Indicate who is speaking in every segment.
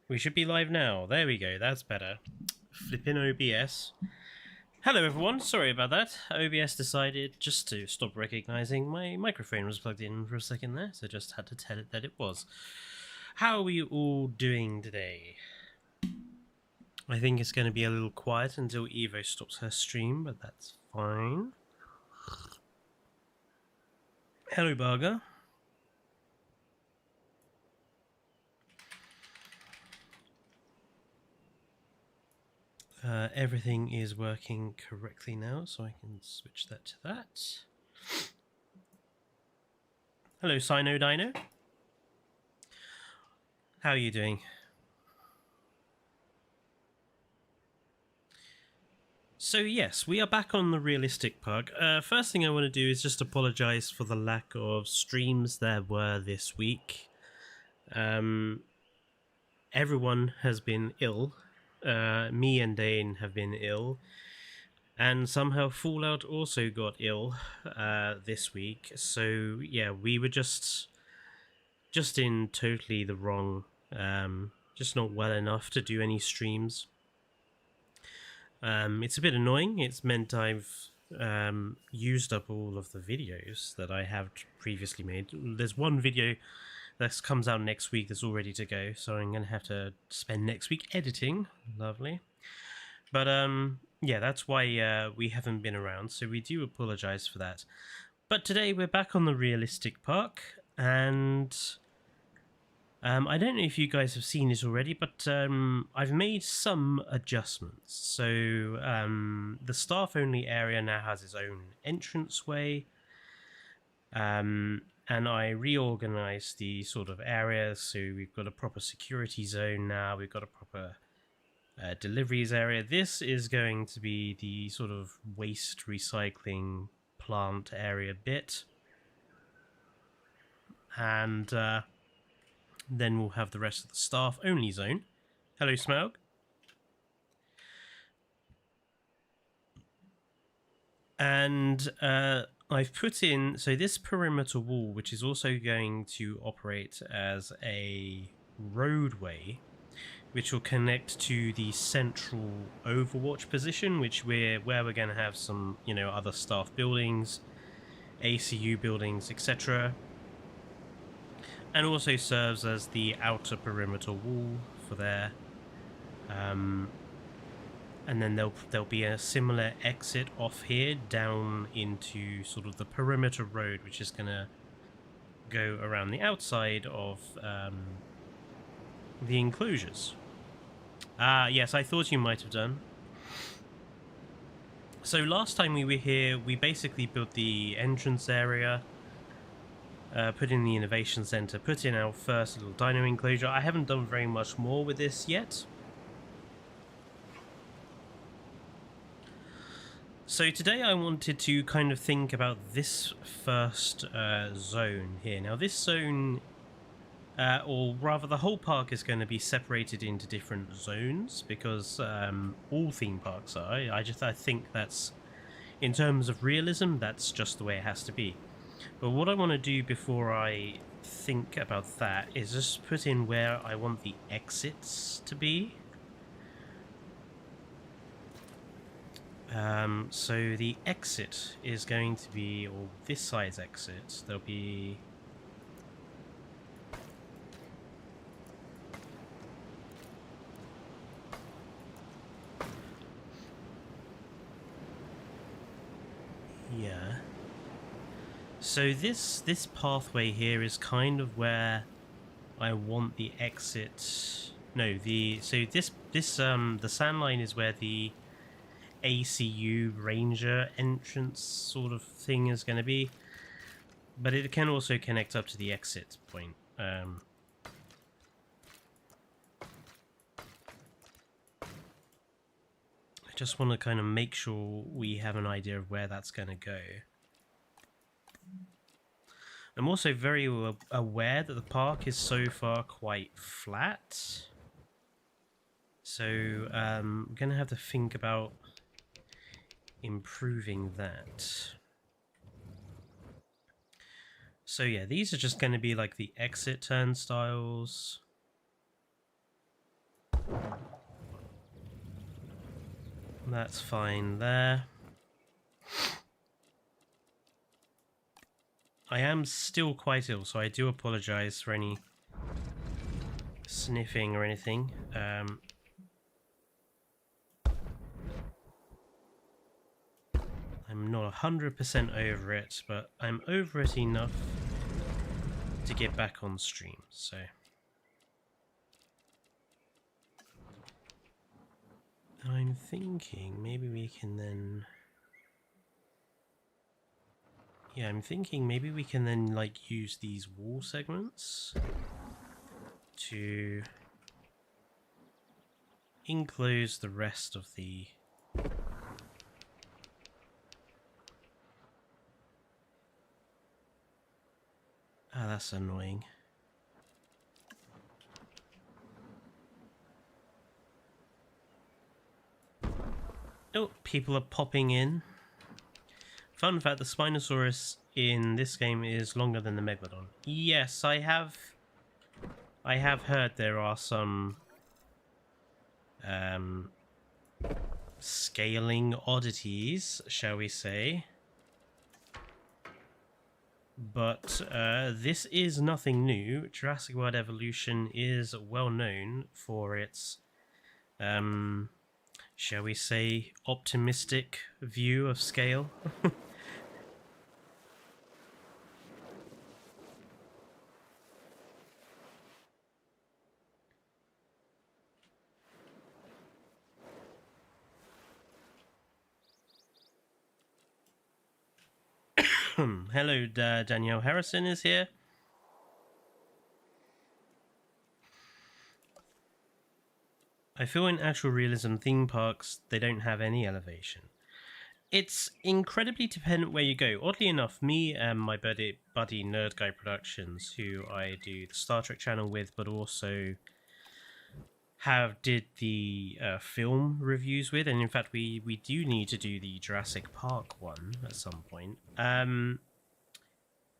Speaker 1: We should be live now. There we go. That's better. Flipping OBS. Hello everyone. Sorry about that. OBS decided just to stop recognizing my microphone was plugged in for a second there, so just had to tell it that it was. How are you all doing today? I think it's going to be a little quiet until Evo stops her stream, but that's fine. Hello, Barger. Everything is working correctly now, so I can switch that to that. Hello, Sino Dino. How are you doing? So yes, we are back on the realistic pug. First thing I want to do is just apologise for the lack of streams there were this week. Everyone has been ill. Me and Dane have been ill. And somehow Fallout also got ill this week. So yeah, we were just in totally the wrong, just not well enough to do any streams. It's a bit annoying. It's meant I've used up all of the videos that I have previously made. There's one video that comes out next week that's all ready to go, so I'm going to have to spend next week editing. Lovely. But yeah, that's why we haven't been around, so we do apologise for that. But today we're back on the realistic park, and I don't know if you guys have seen it already, but I've made some adjustments. So the staff-only area now has its own entranceway, and I reorganised the sort of areas, so we've got a proper security zone now, we've got a proper deliveries area. This is going to be the sort of waste recycling plant area bit, and then we'll have the rest of the staff only zone. Hello, Smaug. And I've put in, so this perimeter wall, which is also going to operate as a roadway, which will connect to the central Overwatch position, where we're going to have some, other staff buildings, ACU buildings, etc. And also serves as the outer perimeter wall for there. And then there'll be a similar exit off here down into sort of the perimeter road, which is going to go around the outside of the enclosures. Yes, I thought you might have done. So last time we were here, we basically built the entrance area, put in the innovation center, put in our first little dino enclosure. I haven't done very much more with this yet. So today I wanted to kind of think about this first zone here. Now this zone, or rather the whole park, is going to be separated into different zones, because all theme parks are. I think that's, in terms of realism, that's just the way it has to be. But what I want to do before I think about that is just put in where I want the exits to be. So the exit is going to be, or this side's exit, there'll be... Yeah. So this pathway here is kind of where I want the exit. No, the sand line is where the ACU Ranger entrance sort of thing is going to be, but it can also connect up to the exit point. I just want to kind of make sure we have an idea of where that's going to go. I'm also very aware that the park is so far quite flat, so I'm going to have to think about improving that. So yeah, these are just going to be like the exit turnstiles. That's fine there. I am still quite ill, so I do apologise for any sniffing or anything. I'm not 100% over it, but I'm over it enough to get back on stream, so... I'm thinking maybe we can then... Yeah, I'm thinking maybe we can then, like, use these wall segments to enclose the rest of the... Ah, that's annoying. Oh, people are popping in. Fun fact, the Spinosaurus in this game is longer than the Megalodon. Yes, I have heard there are some scaling oddities, shall we say. But this is nothing new. Jurassic World Evolution is well known for its, shall we say, optimistic view of scale. Hello, Danielle Harrison is here. I feel in actual realism theme parks, they don't have any elevation. It's incredibly dependent where you go. Oddly enough, me and my buddy Nerd Guy Productions, who I do the Star Trek channel with, but also did the film reviews with, and in fact we do need to do the Jurassic Park one at some point.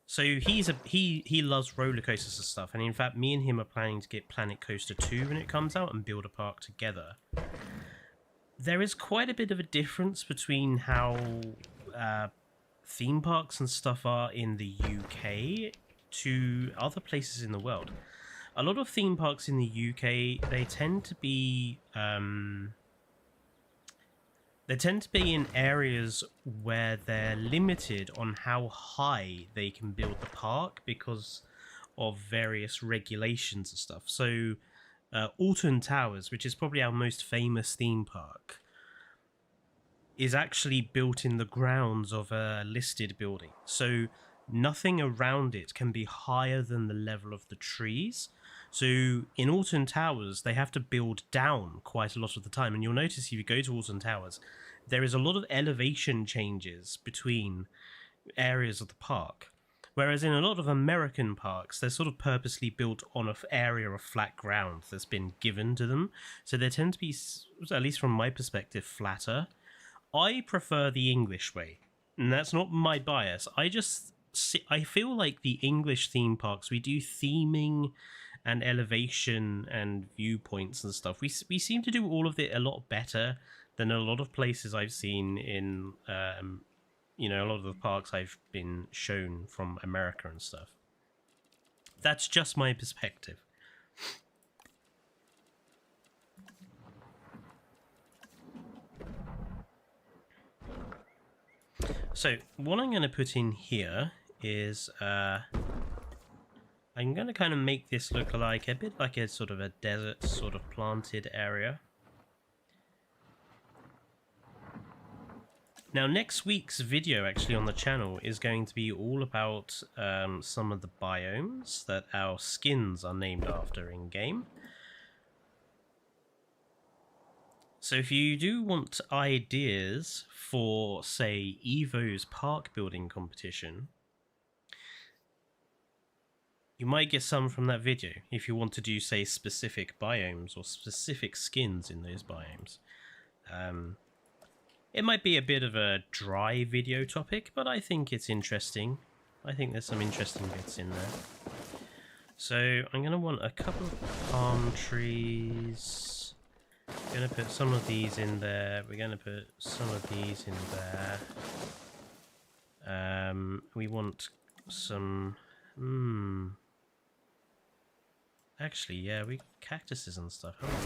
Speaker 1: So he loves roller coasters and stuff, and in fact me and him are planning to get Planet Coaster 2 when it comes out and build a park together. There is quite a bit of a difference between how theme parks and stuff are in the UK to other places in the world. A lot of theme parks in the UK, they tend to be in areas where they're limited on how high they can build the park because of various regulations and stuff. So Alton Towers, which is probably our most famous theme park, is actually built in the grounds of a listed building. So nothing around it can be higher than the level of the trees. So in Alton Towers, they have to build down quite a lot of the time. And you'll notice if you go to Alton Towers, there is a lot of elevation changes between areas of the park. Whereas in a lot of American parks, they're sort of purposely built on an area of flat ground that's been given to them. So they tend to be, at least from my perspective, flatter. I prefer the English way. And that's not my bias. I feel like the English theme parks, we do theming and elevation and viewpoints and stuff. We seem to do all of it a lot better than a lot of places I've seen in, a lot of the parks I've been shown from America and stuff. That's just my perspective. So what I'm going to put in here is I'm going to kind of make this look like a bit like a sort of a desert sort of planted area. Now next week's video actually on the channel is going to be all about some of the biomes that our skins are named after in game. So if you do want ideas for, say, Evo's park building competition, you might get some from that video if you want to do, say, specific biomes or specific skins in those biomes. It might be a bit of a dry video topic, but I think it's interesting. I think there's some interesting bits in there. So I'm going to want a couple of palm trees. We're going to put some of these in there. We're going to put some of these in there. We want some... Actually, yeah, we cactuses and stuff, haven't we?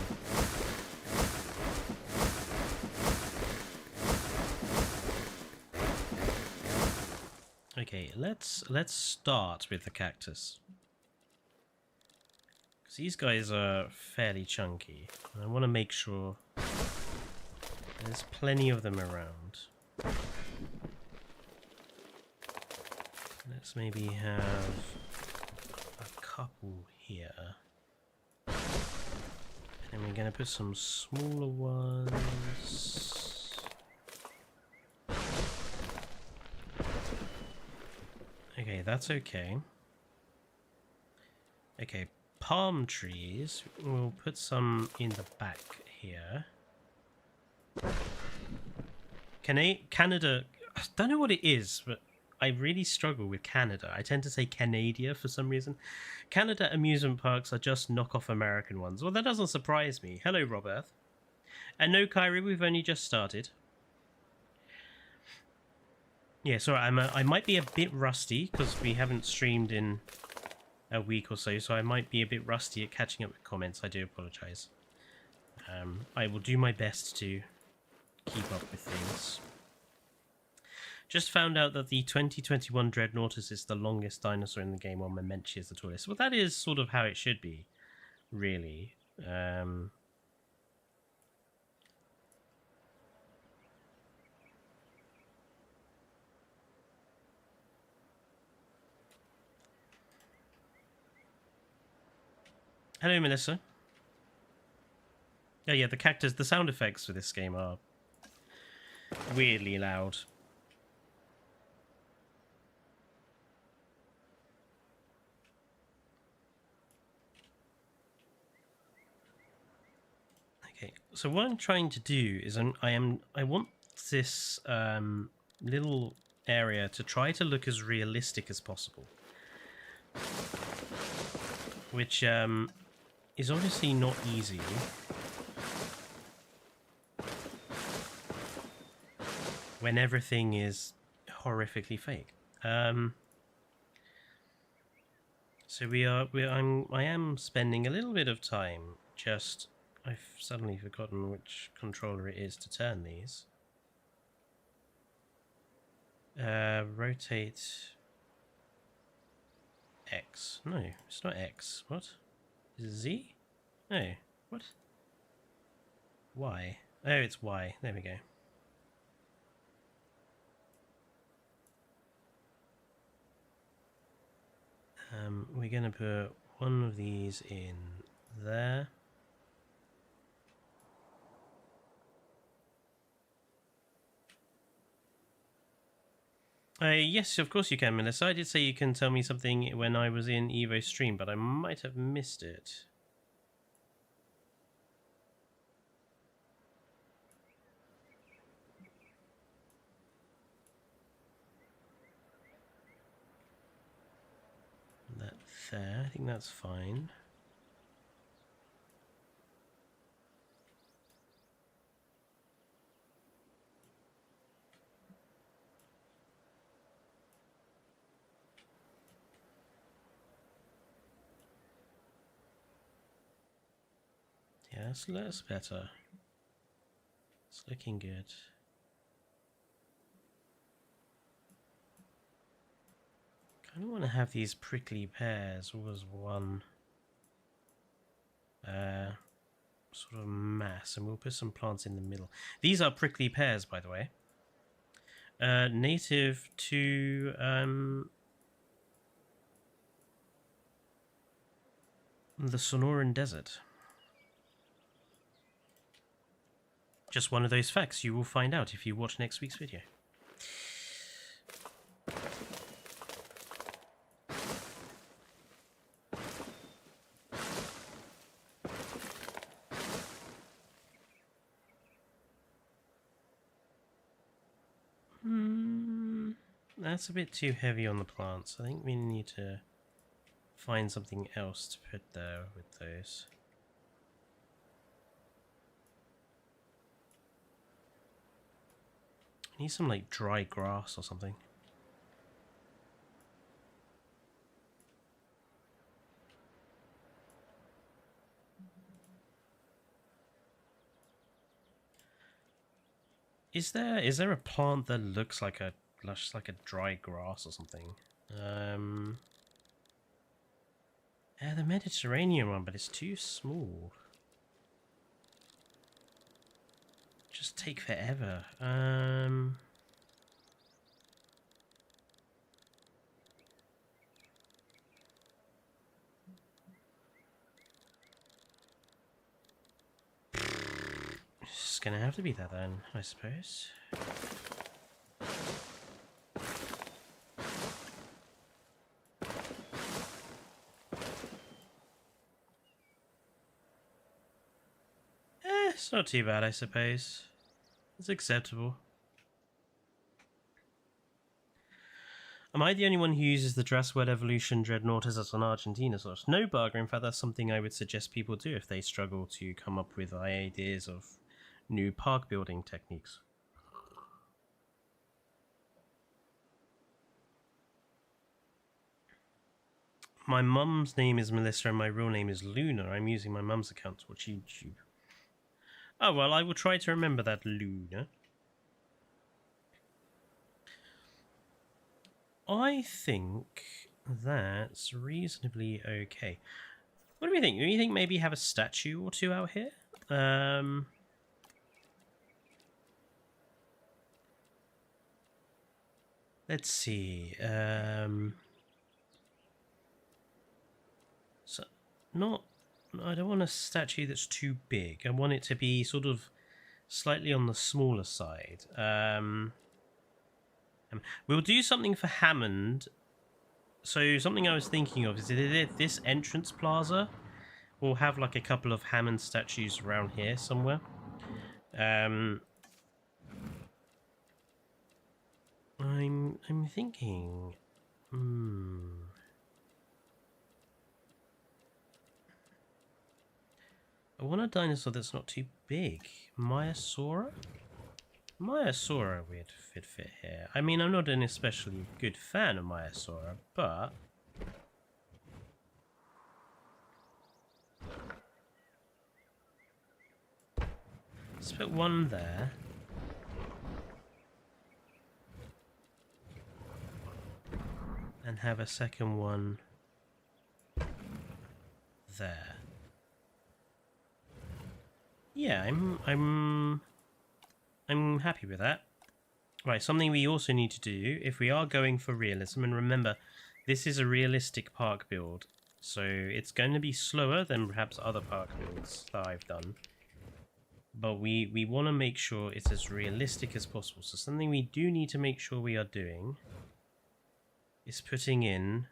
Speaker 1: Okay, let's start with the cactus. Because these guys are fairly chunky. And I want to make sure there's plenty of them around. Let's maybe have a couple here. And we're going to put some smaller ones. Okay, that's okay. Okay, palm trees. We'll put some in the back here. Canada, I don't know what it is, but I really struggle with Canada. I tend to say Canada for some reason. Canada amusement parks are just knockoff American ones. Well, that doesn't surprise me. Hello, Robert. And no, Kyrie, we've only just started. Yeah, sorry, I might be a bit rusty because we haven't streamed in a week or so I might be a bit rusty at catching up with comments. I do apologise. I will do my best to keep up with things. Just found out that the 2021 Dreadnoughtus is the longest dinosaur in the game, while Mementi is the tallest. Well, that is sort of how it should be, really. Hello, Melissa. Oh yeah, the cactus, the sound effects for this game are weirdly loud. Okay, so what I'm trying to do is I want this little area to try to look as realistic as possible, which is obviously not easy. When everything is horrifically fake. So I am spending a little bit of time just... I've suddenly forgotten which controller it is to turn these. Rotate... X. No, it's not X. What? Is it Z? No. What? Y. Oh, it's Y. There we go. We're going to put one of these in there. Yes, of course you can, Melissa. I did say you can tell me something when I was in Evo stream, but I might have missed it. That there, I think that's fine. Yeah, that's better. It's looking good. I don't want to have these prickly pears all as one sort of mass, and we'll put some plants in the middle. These are prickly pears, by the way. Native to the Sonoran Desert. Just one of those facts you will find out if you watch next week's video. That's a bit too heavy on the plants. I think we need to find something else to put there with those. I need some like dry grass or something. Is there a plant that looks like a dry grass or something? Yeah, the Mediterranean one, but it's too small. Just take forever. It's gonna have to be that then, I suppose. It's not too bad, I suppose. It's acceptable. Am I the only one who uses the Jurassic World Evolution Dreadnought as an Argentina source? No, Barger. In fact, that's something I would suggest people do if they struggle to come up with ideas of new park building techniques. My mum's name is Melissa and my real name is Luna. I'm using my mum's account to watch YouTube. Oh, well, I will try to remember that, Luna. I think that's reasonably okay. What do we think? Do you think maybe have a statue or two out here? Let's see. So, I don't want a statue that's too big. I want it to be sort of slightly on the smaller side. We'll do something for Hammond. So something I was thinking of is that this entrance plaza will have like a couple of Hammond statues around here somewhere. I'm thinking. I want a dinosaur that's not too big. Maiasaura? Maiasaura would fit here. I mean, I'm not an especially good fan of Maiasaura, but let's put one there. And have a second one there. Yeah, I'm happy with that. Right, something we also need to do, if we are going for realism, and remember, this is a realistic park build, so it's going to be slower than perhaps other park builds that I've done. But we want to make sure it's as realistic as possible. So something we do need to make sure we are doing is putting in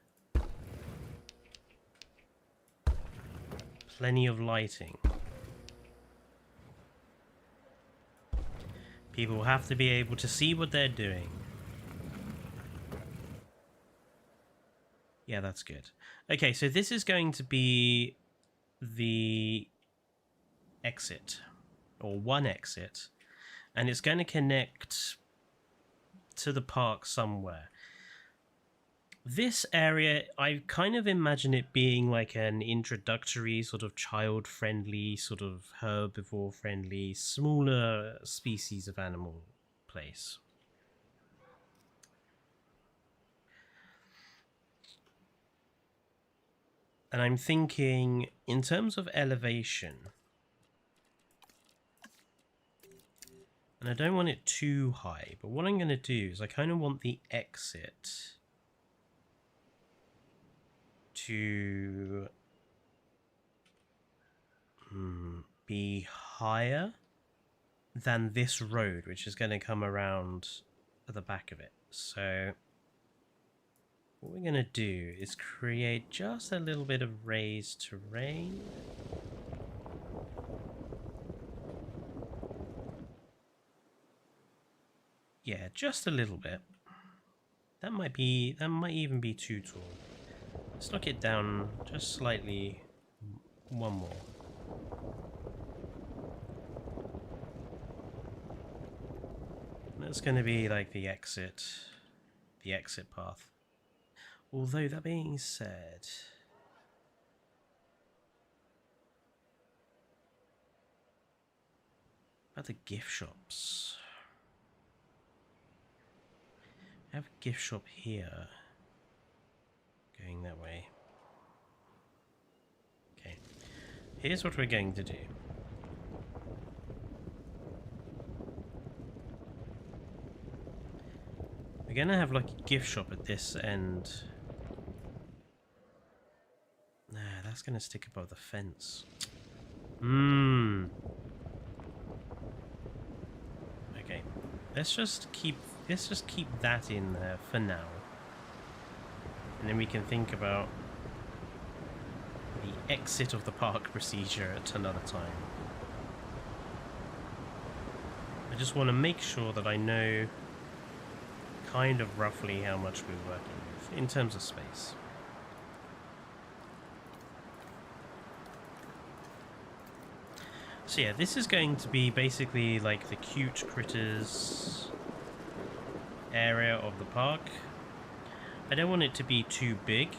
Speaker 1: plenty of lighting. People have to be able to see what they're doing. Yeah, that's good. Okay, so this is going to be the exit, or one exit, and it's going to connect to the park somewhere. This area, I kind of imagine it being like an introductory, sort of child-friendly, sort of herbivore-friendly, smaller species of animal place. And I'm thinking, in terms of elevation, and I don't want it too high, but what I'm going to do is I kind of want the exit to be higher than this road, which is going to come around at the back of it. So what we're going to do is create just a little bit of raised terrain. Yeah, just a little bit. That might even be too tall. Let's knock it down just slightly. One more. It's going to be like the exit path. Although, that being said, about the gift shops. I have a gift shop here. Going that way. Okay. Here's what we're going to do. We're going to have like a gift shop at this end. Nah, that's going to stick above the fence. Okay. Let's just keep that in there for now. And then we can think about the exit of the park procedure at another time. I just want to make sure that I know kind of roughly how much we're working with in terms of space. So yeah, this is going to be basically like the cute critters area of the park. I don't want it to be too big.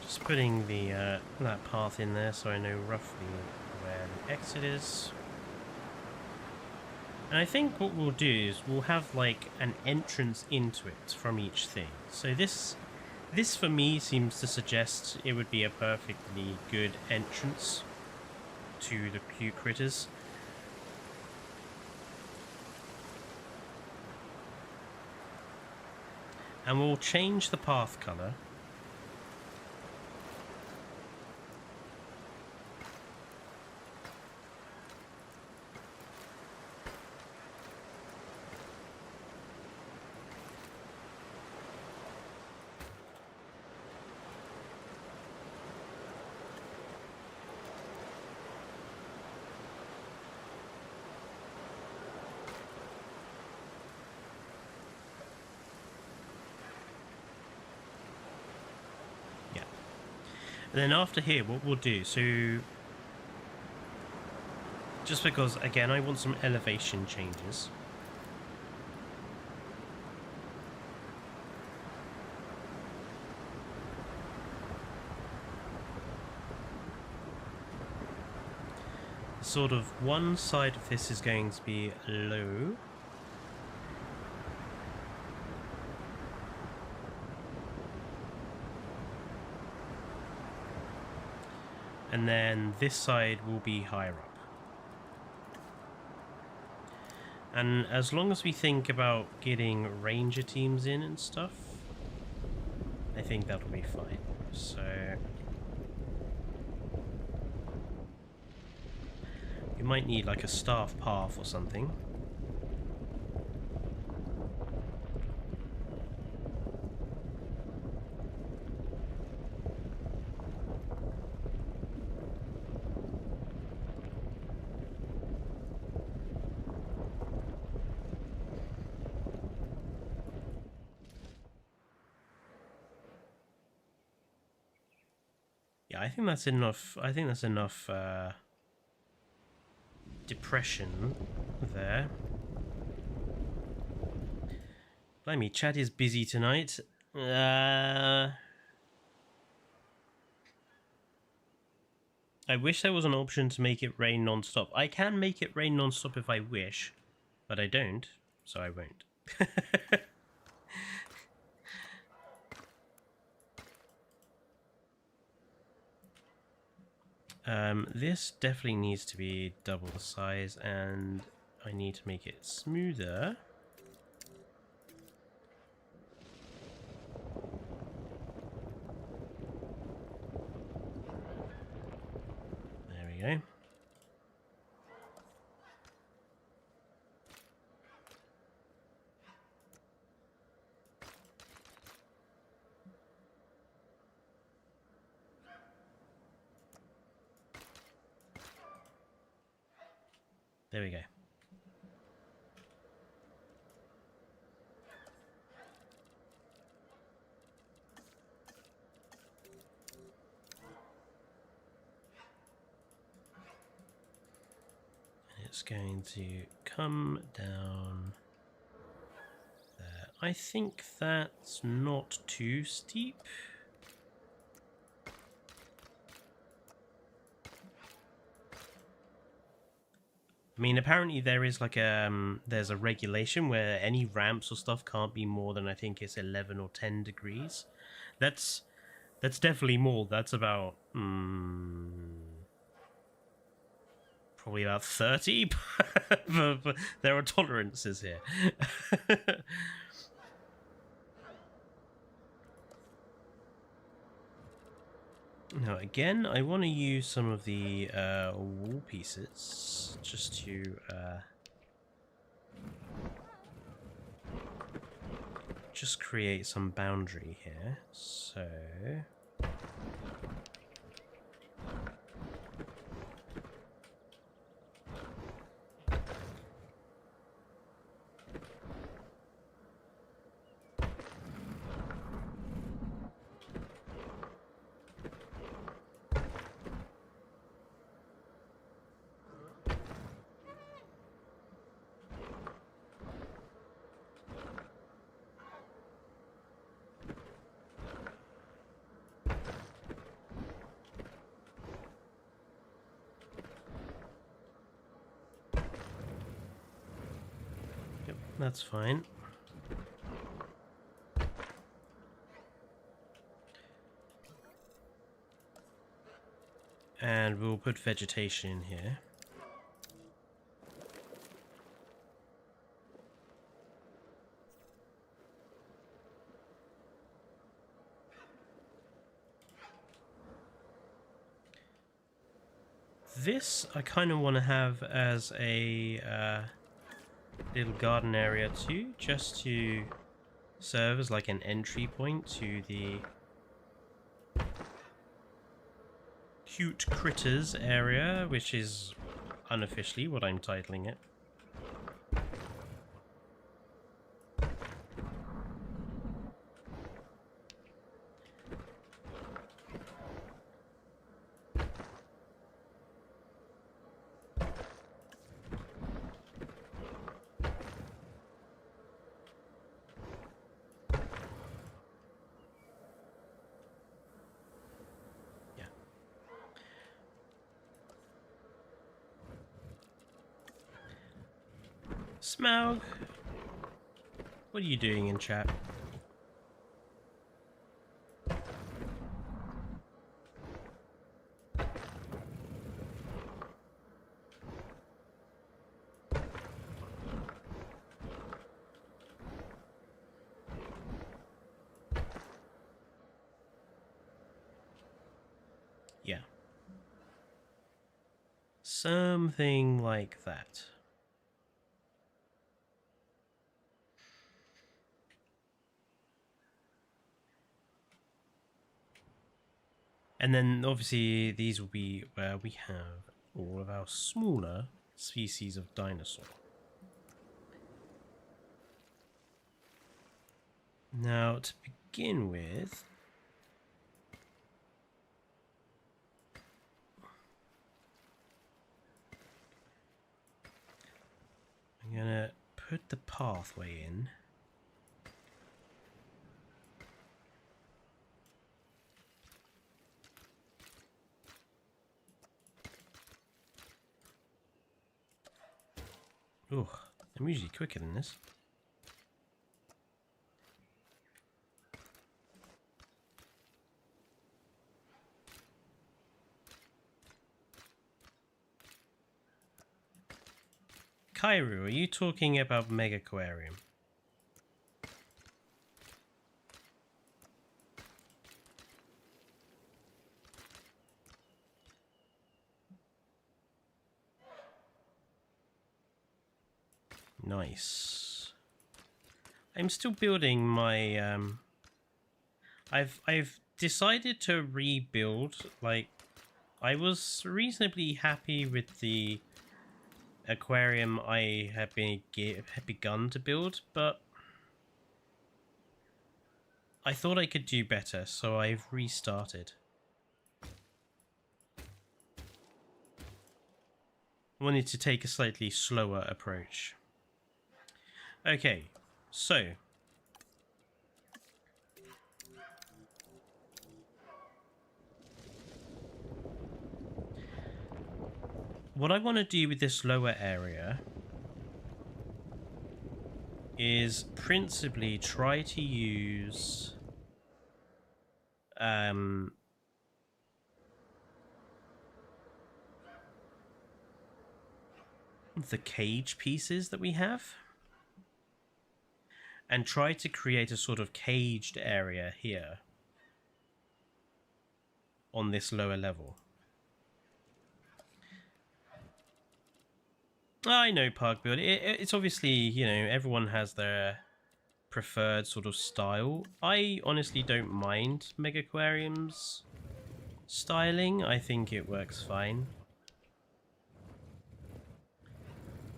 Speaker 1: Just putting the that path in there so I know roughly where the exit is. And I think what we'll do is we'll have like an entrance into it from each thing. So this for me seems to suggest it would be a perfectly good entrance to the cute critters. And we'll change the path color. And then after here, what we'll do, so just because, again, I want some elevation changes. Sort of one side of this is going to be low. And then this side will be higher up. And as long as we think about getting ranger teams in and stuff, I think that'll be fine. So we might need like a staff path or something. I think that's enough. I think that's enough depression there. Blimey, Chad is busy tonight. I wish there was an option to make it rain non-stop. I can make it rain non-stop if I wish, but I don't, so I won't. This definitely needs to be double the size, and I need to make it smoother. There we go. There we go. just going to come down there. I think that's not too steep. I mean, apparently there is like there's a regulation where any ramps or stuff can't be more than, I think it's 11 or 10 degrees. That's definitely more. That's about probably about 30. But there are tolerances here. Now again, I want to use some of the wall pieces just to just create some boundary here. So that's fine. And we'll put vegetation in here. This I kind of want to have as a little garden area too, just to serve as like an entry point to the cute critters area, which is unofficially what I'm titling it. Smaug, what are you doing in chat? Yeah. Something like that. And then obviously these will be where we have all of our smaller species of dinosaur. Now to begin with, I'm gonna put the pathway in. Oh, I'm usually quicker than this. Kairu, are you talking about Mega Aquarium? Nice. I'm still building my I've decided to rebuild. Like, I was reasonably happy with the aquarium I had begun to build, but I thought I could do better, so I've restarted. I wanted to take a slightly slower approach. Okay, so what I want to do with this lower area is principally try to use the cage pieces that we have and try to create a sort of caged area here on this lower level. I know park build. It's obviously, you know, everyone has their preferred sort of style. I honestly don't mind Megaquarium's styling. I think it works fine.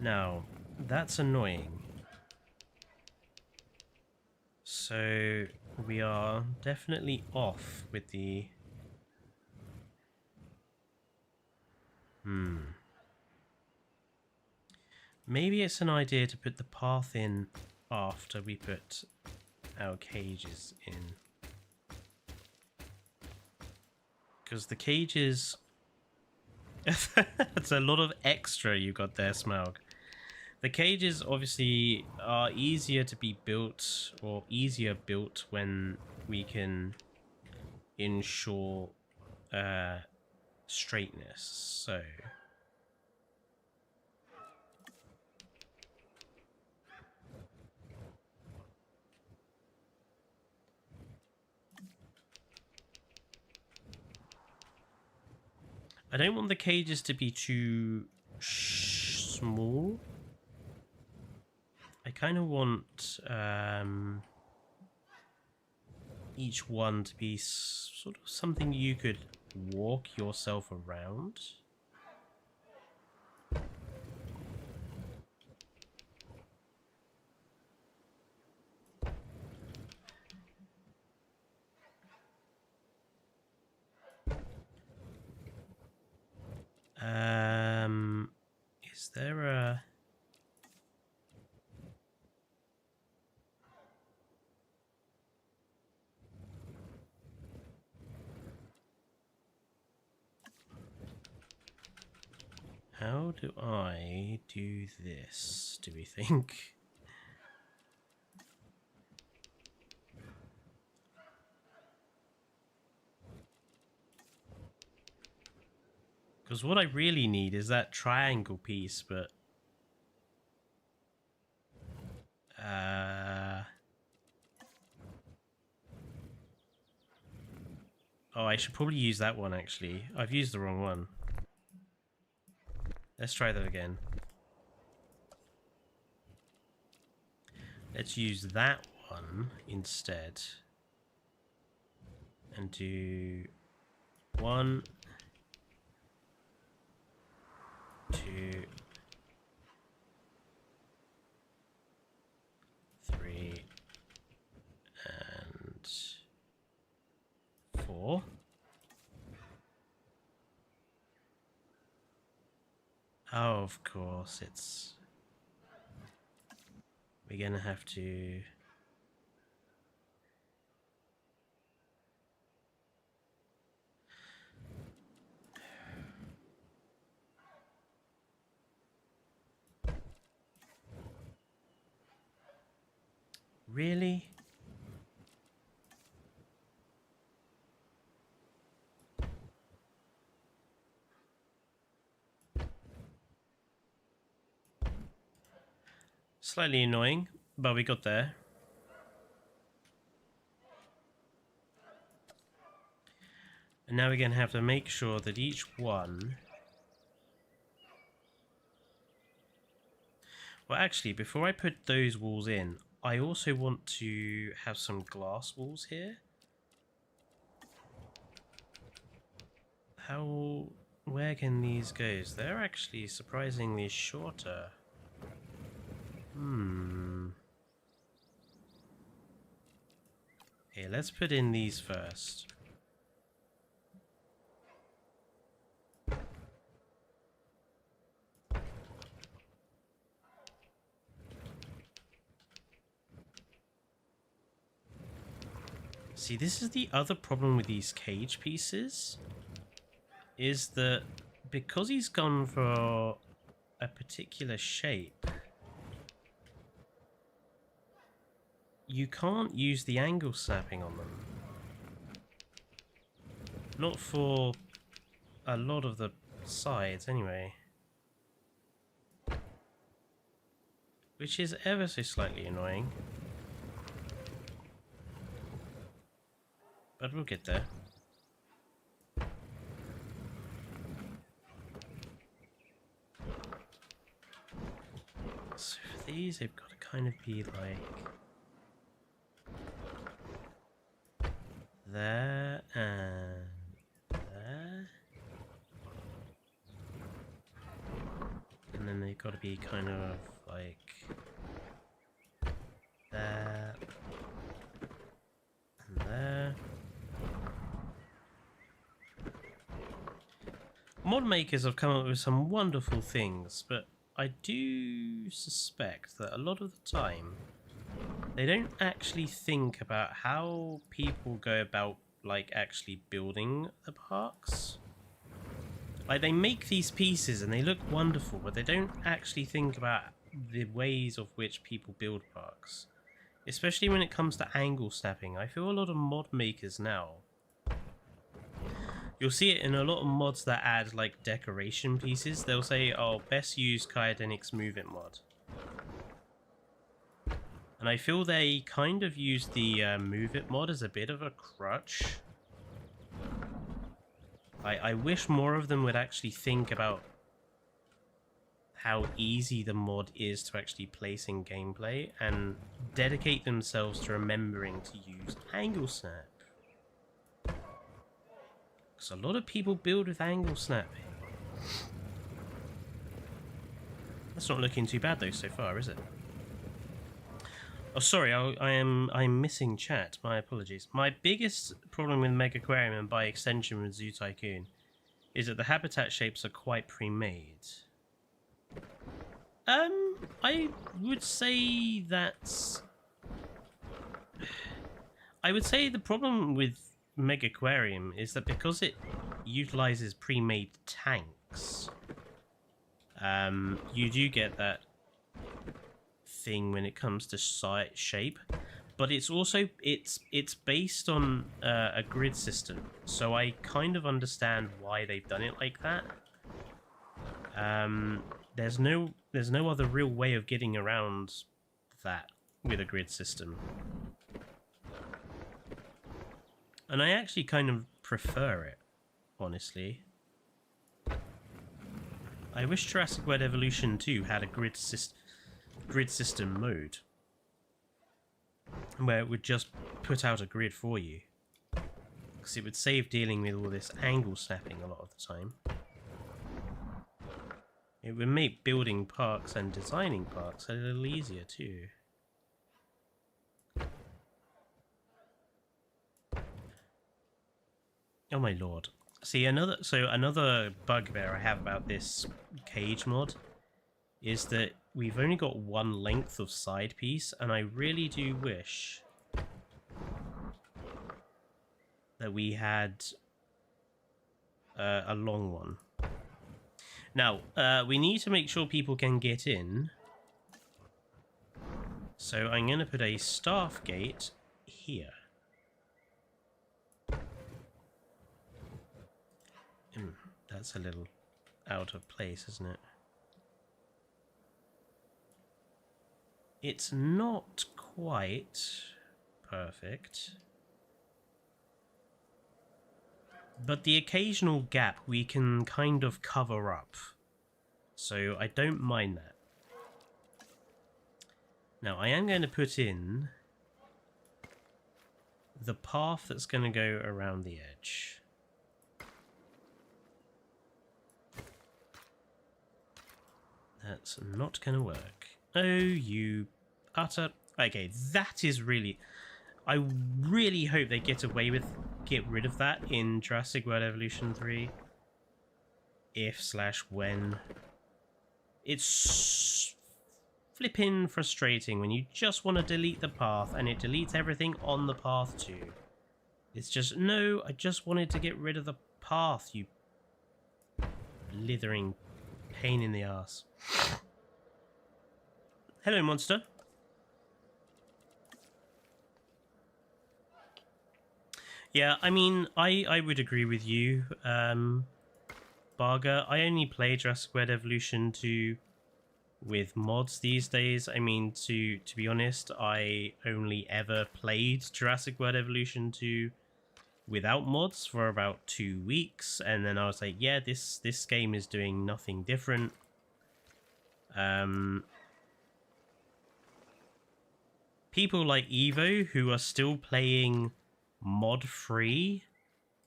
Speaker 1: Now, that's annoying. So we are definitely off with the... Maybe it's an idea to put the path in after we put our cages in. Because the cages... That's a lot of extra you got there, Smaug. The cages obviously are easier to be built, or easier built when we can ensure straightness. So... I don't want the cages to be too small. I kind of want each one to be sort of something you could walk yourself around. Is there a... How do I do this, do we think? Because what I really need is that triangle piece, but... Oh, I should probably use that one, actually. I've used the wrong one. Let's try that again. Let's use that one instead. And do 1, 2, 3, and 4. Oh, of course, it's... We're gonna have to... Really? Slightly annoying, but we got there. And now we're going to have to make sure that each one... Well, actually, before I put those walls in, I also want to have some glass walls here. Where can these go? They're actually surprisingly shorter. Okay, let's put in these first. See, this is the other problem with these cage pieces, is that because he's gone for a particular shape, you can't use the angle snapping on them. Not for a lot of the sides, anyway. Which is ever so slightly annoying. But we'll get there. So for these, they've got to kind of be like there and there. And then they've got to be kind of like there and there. Mod makers have come up with some wonderful things, but I do suspect that a lot of the time they don't actually think about how people go about like actually building the parks. Like, they make these pieces and they look wonderful, but they don't actually think about the ways of which people build parks. Especially when it comes to angle snapping. I feel a lot of mod makers now, you'll see it in a lot of mods that add like decoration pieces. They'll say, oh, best use Kyodenics Move It mod. And I feel they kind of use the Move It mod as a bit of a crutch. I wish more of them would actually think about how easy the mod is to actually place in gameplay and dedicate themselves to remembering to use angle snap. Because a lot of people build with angle snapping. That's not looking too bad though so far, is it? Oh, sorry, I'm missing chat. My apologies. My biggest problem with Mega Aquarium and by extension with Zoo Tycoon is that the habitat shapes are quite pre-made. I would say that's... I would say the problem with Mega Aquarium is that because it utilizes pre-made tanks, you do get that thing when it comes to site shape, but it's also it's based on a grid system, so I kind of understand why they've done it like that. There's no other real way of getting around that with a grid system, and I actually kind of prefer it, honestly. I wish Jurassic World Evolution 2 had a grid system mode where it would just put out a grid for you, because it would save dealing with all this angle snapping a lot of the time. It would make building parks and designing parks a little easier too. Oh my lord. See, another bugbear I have about this cage mod is that we've only got one length of side piece, and I really do wish that we had a long one. Now, we need to make sure people can get in, so I'm going to put a staff gate here. That's a little out of place, isn't it? It's not quite perfect, but the occasional gap we can kind of cover up, so I don't mind that. Now, I am going to put in the path that's going to go around the edge. That's not going to work. Oh, you utter... Okay, that is really... I really hope they get rid of that in Jurassic World Evolution 3. If/when. It's flippin' frustrating when you just want to delete the path and it deletes everything on the path too. It's just, no, I just wanted to get rid of the path, you blithering pain in the ass. Hello, monster. Yeah, I mean, I would agree with you, Barger. I only play Jurassic World Evolution 2 with mods these days. I mean, to be honest, I only ever played Jurassic World Evolution 2 without mods for about 2 weeks, and then I was like, yeah, this game is doing nothing different. People like Evo who are still playing mod free,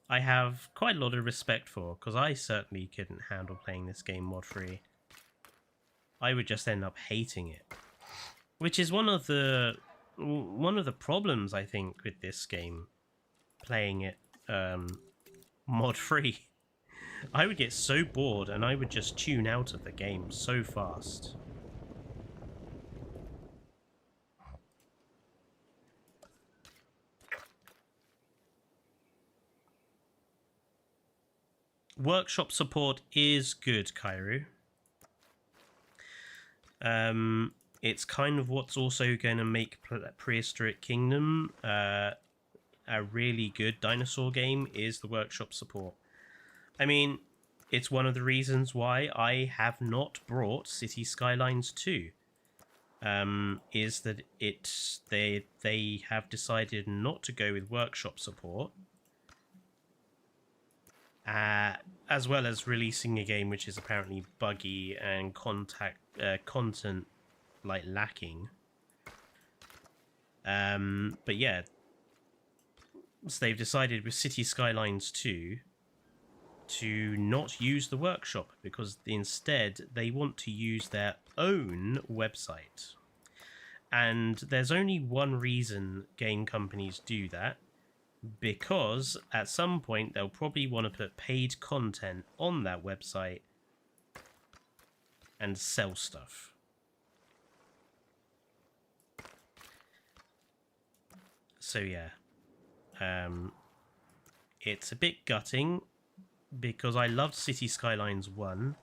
Speaker 1: I have quite a lot of respect for, because I certainly couldn't handle playing this game mod free. I would just end up hating it, which is one of the problems, I think, with this game, playing it mod free. I would get so bored and I would just tune out of the game so fast. Workshop support is good, Kairu. It's kind of what's also going to make Prehistoric Kingdom a really good dinosaur game, is the workshop support. I mean, it's one of the reasons why I have not brought City Skylines 2. Is that they have decided not to go with workshop support, as well as releasing a game which is apparently buggy and content like lacking. But yeah, so they've decided with City Skylines 2 to not use the workshop, because instead they want to use their own website. And there's only one reason game companies do that, because at some point they'll probably want to put paid content on that website and sell stuff. So yeah, it's a bit gutting, because I loved City Skylines 1,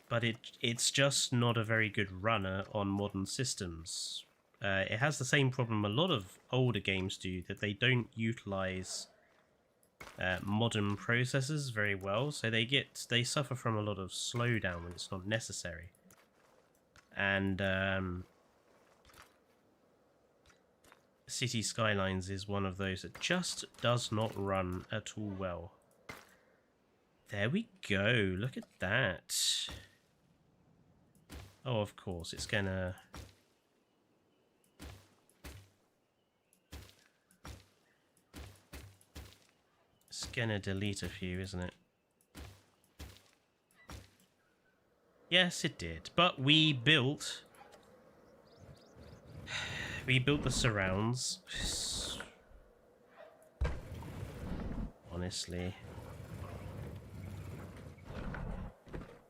Speaker 1: but it's just not a very good runner on modern systems. It has the same problem a lot of older games do, that they don't utilize modern processors very well, so they suffer from a lot of slowdown when it's not necessary. And City Skylines is one of those that just does not run at all well. There we go, look at that. Oh, of course, it's gonna... It's gonna delete a few, isn't it? Yes, it did. But we built the surrounds. Honestly.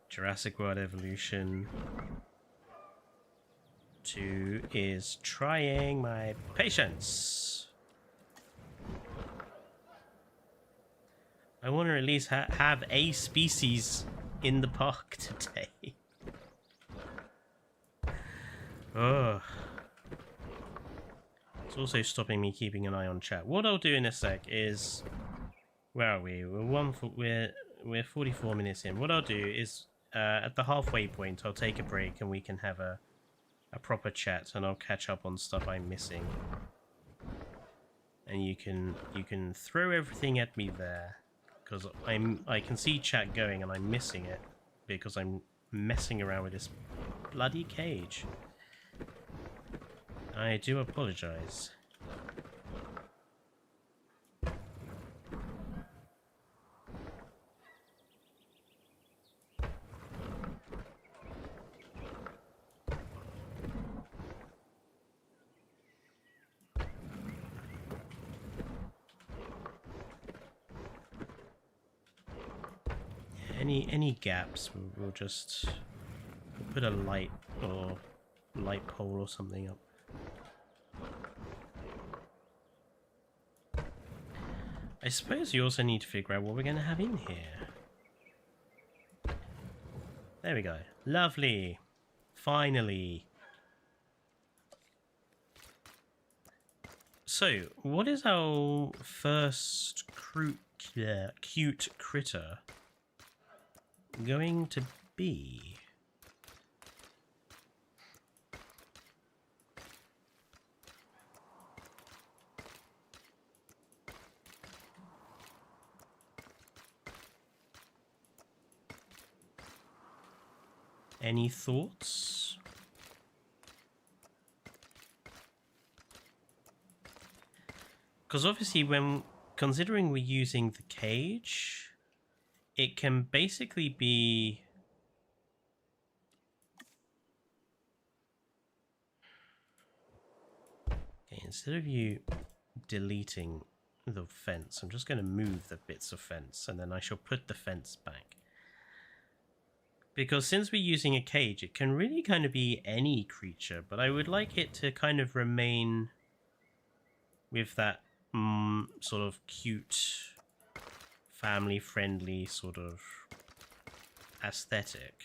Speaker 1: Jurassic World Evolution 2 is trying my patience. I want to at least have a species in the park today. Oh. It's also stopping me keeping an eye on chat. What I'll do in a sec is... Where are we? We're 44 minutes in. What I'll do is, at the halfway point, I'll take a break and we can have a proper chat, and I'll catch up on stuff I'm missing. And you can throw everything at me there, because I can see chat going and I'm missing it because I'm messing around with this bloody cage. I do apologize. Any gaps, we'll just put a light pole or something up. I suppose you also need to figure out what we're going to have in here. There we go. Lovely. Finally. So, what is our first cute critter going to be? Any thoughts? Because obviously when considering we're using the cage, it can basically be... Okay, instead of you deleting the fence, I'm just going to move the bits of fence and then I shall put the fence back. Because since we're using a cage, it can really kind of be any creature, but I would like it to kind of remain with that sort of cute, family-friendly sort of aesthetic.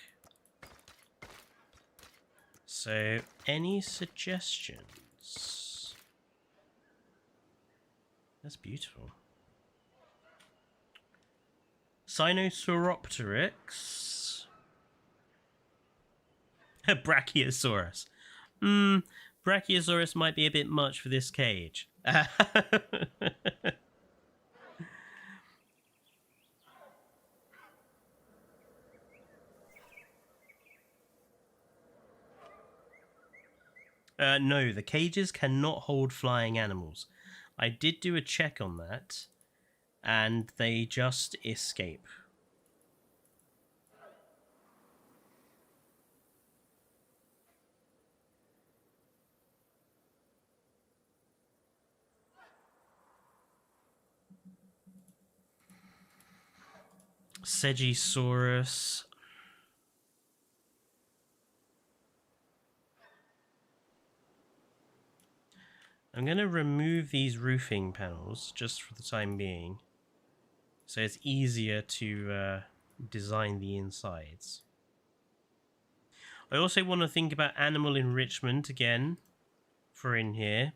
Speaker 1: So, any suggestions? That's beautiful. Sinosauropteryx. Brachiosaurus. Brachiosaurus might be a bit much for this cage. No, the cages cannot hold flying animals. I did do a check on that, and they just escape. Segisaurus. I'm going to remove these roofing panels just for the time being, so it's easier to design the insides. I also want to think about animal enrichment again for in here.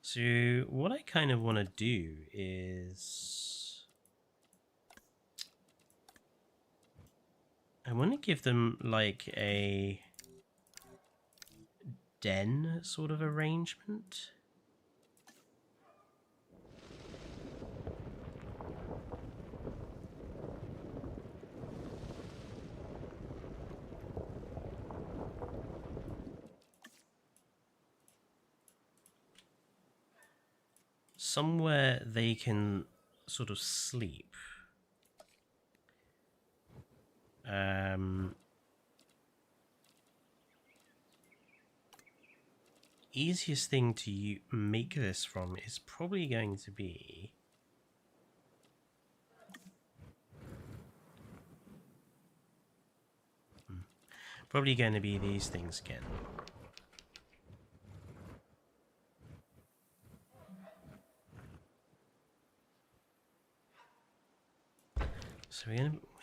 Speaker 1: So what I kind of want to do is I want to give them like a den sort of arrangement. Somewhere they can sort of sleep. Easiest thing to make this from is probably going to be these things again. So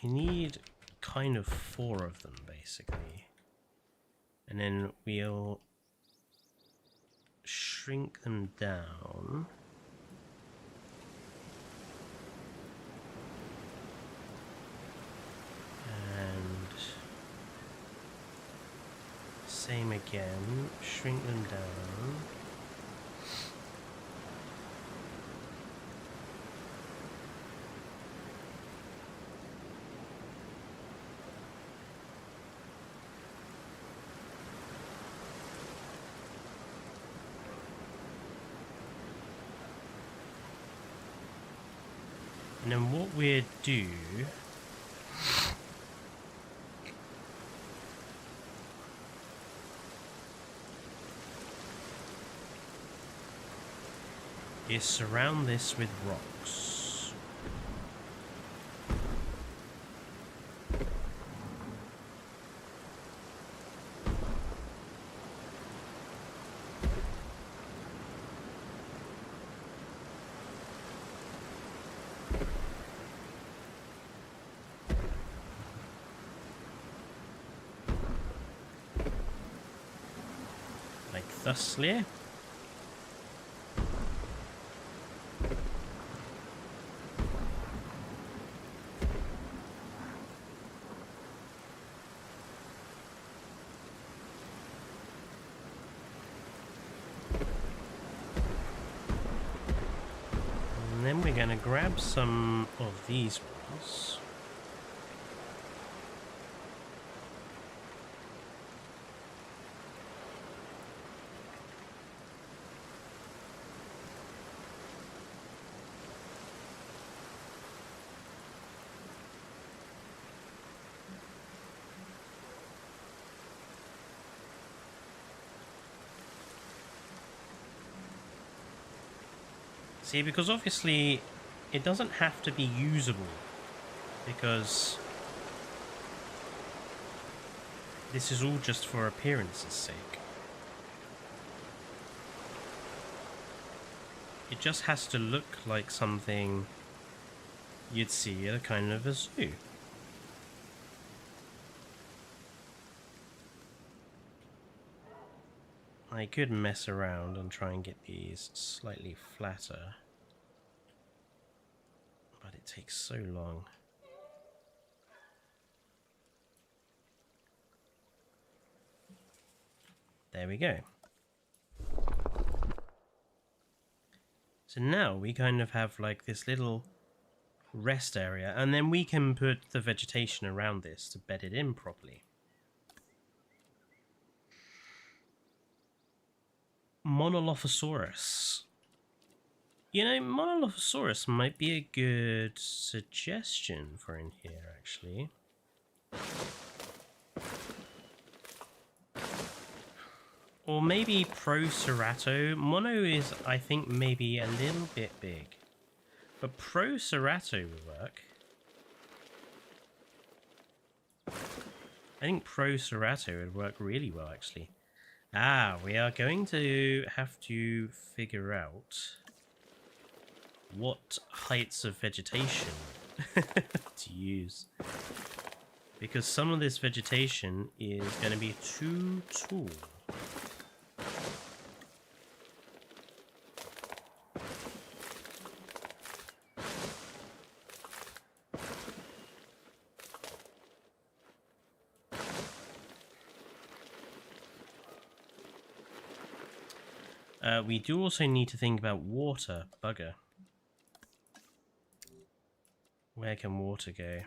Speaker 1: we need kind of 4 of them basically, and then we'll shrink them down. And same again, shrink them down. And then what we'll do is surround this with rocks. thusly. And then we're going to grab some of these ones. See, because obviously it doesn't have to be usable, because this is all just for appearance's sake. It just has to look like something you'd see at a kind of a zoo. I could mess around and try and get these slightly flatter, but it takes so long. There we go. So now we kind of have like this little rest area, and then we can put the vegetation around this to bed it in properly. Monolophosaurus. You know, Monolophosaurus might be a good suggestion for in here, actually. Or maybe Procerato. Mono is, I think, maybe a little bit big. But Procerato would work. I think Procerato would work really well, actually. Ah, we are going to have to figure out what heights of vegetation to use. Because some of this vegetation is going to be too tall. We do also need to think about water. Bugger. Where can water go?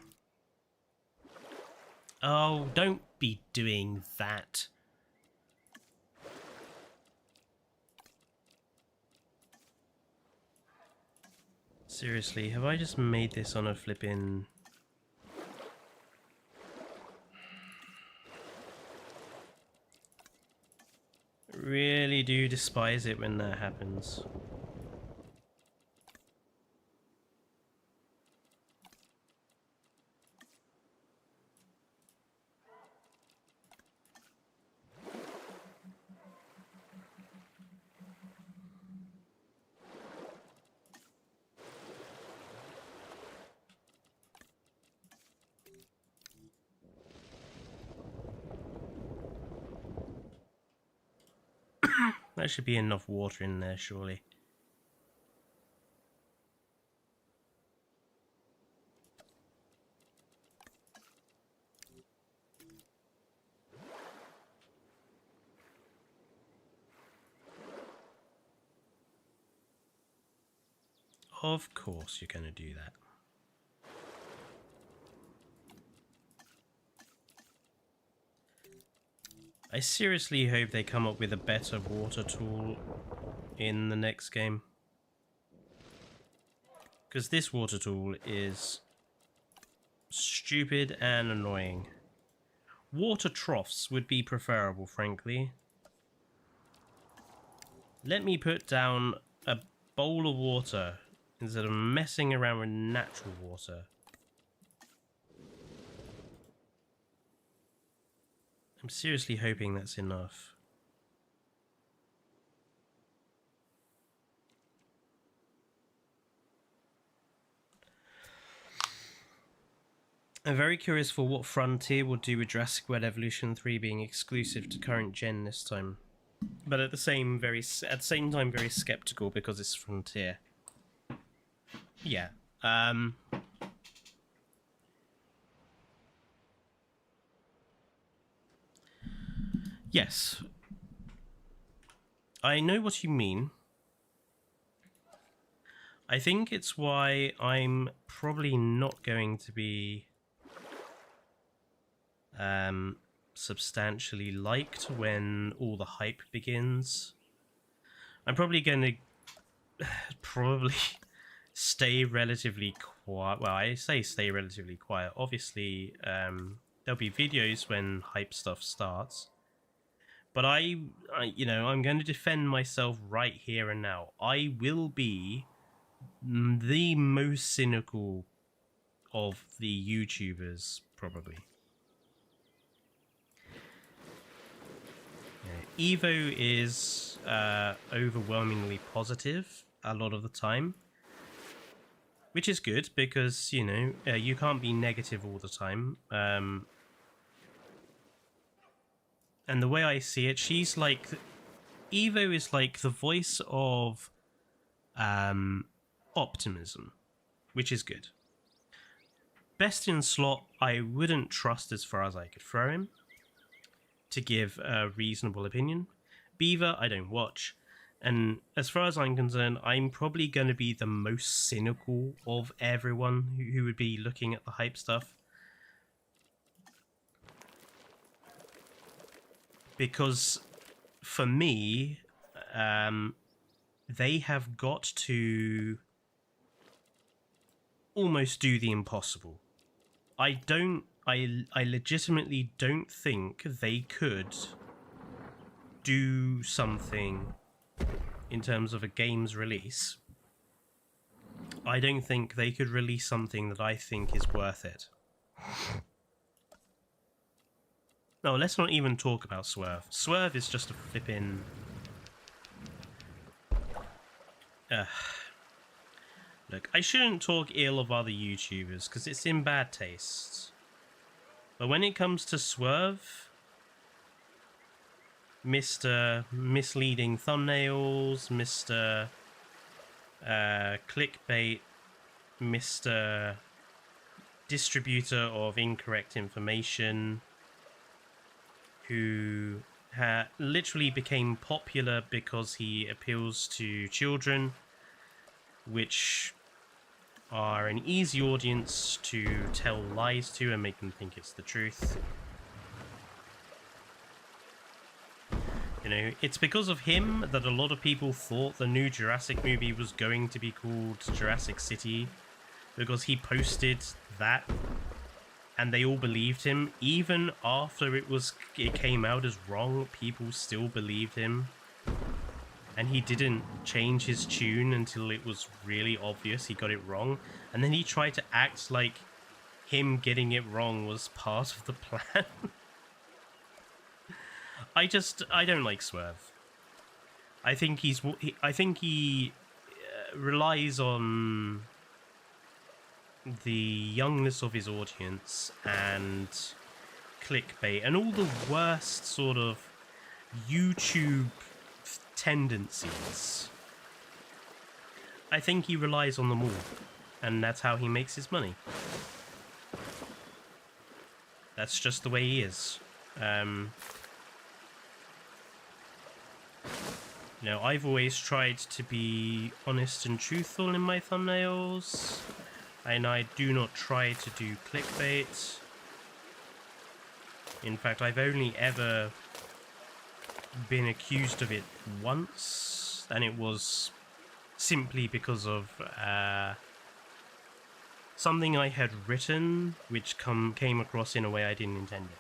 Speaker 1: Oh, don't be doing that. Seriously, have I just made this on a flippin'... Really do despise it when that happens. There should be enough water in there, surely. Of course you're going to do that. I seriously hope they come up with a better water tool in the next game. Because this water tool is stupid and annoying. Water troughs would be preferable, frankly. Let me put down a bowl of water instead of messing around with natural water. I'm seriously hoping that's enough. I'm very curious for what Frontier will do with Jurassic World Evolution 3 being exclusive to current gen this time. but at the same time very skeptical because it's Frontier. Yeah. Yes. I know what you mean. I think it's why I'm probably not going to be substantially liked when all the hype begins. I'm probably going to stay relatively quiet. Well, I say stay relatively quiet. Obviously, there'll be videos when hype stuff starts. But I'm going to defend myself right here and now. I will be the most cynical of the YouTubers, probably. Yeah. Evo is overwhelmingly positive a lot of the time, which is good because, you can't be negative all the time. And the way I see it, she's like... Evo is like the voice of optimism, which is good. Best in slot, I wouldn't trust as far as I could throw him to give a reasonable opinion. Beaver, I don't watch. And as far as I'm concerned, I'm probably going to be the most cynical of everyone who would be looking at the hype stuff. Because for me, they have got to almost do the impossible. I legitimately don't think they could do something in terms of a game's release. I don't think they could release something that I think is worth it. No, let's not even talk about Swerve. Swerve is just a flippin'... Look, I shouldn't talk ill of other YouTubers, because it's in bad taste. But when it comes to Swerve, Mr. Misleading Thumbnails, Mr. Clickbait, Mr. Distributor of Incorrect Information, who literally became popular because he appeals to children, which are an easy audience to tell lies to and make them think it's the truth. It's because of him that a lot of people thought the new Jurassic movie was going to be called Jurassic City, because he posted that and they all believed him. Even after it came out as wrong, people still believed him. And he didn't change his tune until it was really obvious he got it wrong. And then he tried to act like him getting it wrong was part of the plan. I don't like Swerve. I think he relies on the youngness of his audience and clickbait and all the worst sort of YouTube tendencies. I think he relies on them all, and that's how he makes his money. That's just the way he is. I've always tried to be honest and truthful in my thumbnails, and I do not try to do clickbait. In fact, I've only ever been accused of it once, and it was simply because of something I had written which came across in a way I didn't intend it.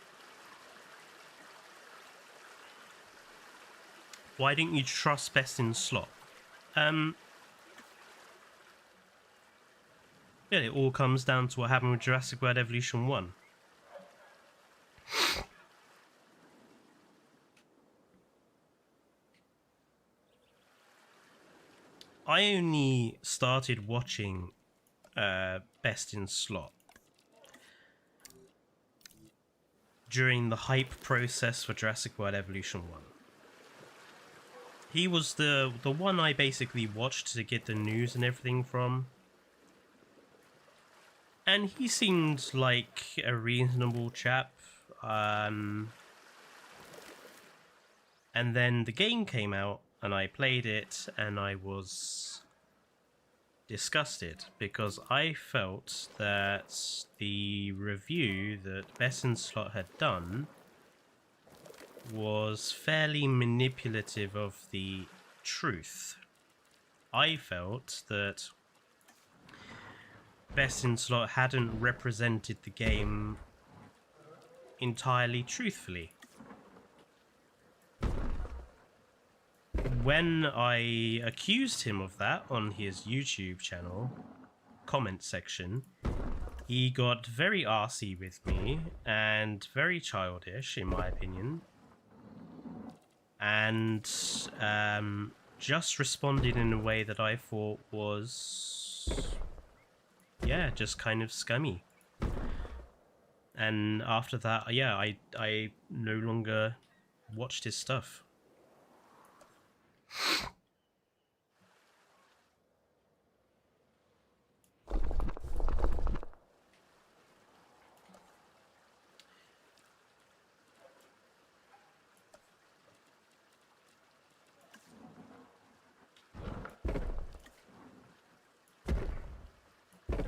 Speaker 1: Why don't you trust Best in Slot? Yeah, it all comes down to what happened with Jurassic World Evolution 1. I only started watching Best in Slot during the hype process for Jurassic World Evolution 1. He was the one I basically watched to get the news and everything from. And he seemed like a reasonable chap. And then the game came out, and I played it, and I was disgusted because I felt that the review that Besson Slot had done was fairly manipulative of the truth. I felt that Besson Slot hadn't represented the game entirely truthfully. When I accused him of that on his YouTube channel comment section, he got very arsey with me and very childish, in my opinion, and just responded in a way that I thought was, yeah, just kind of scummy. And after that, yeah, I no longer watched his stuff.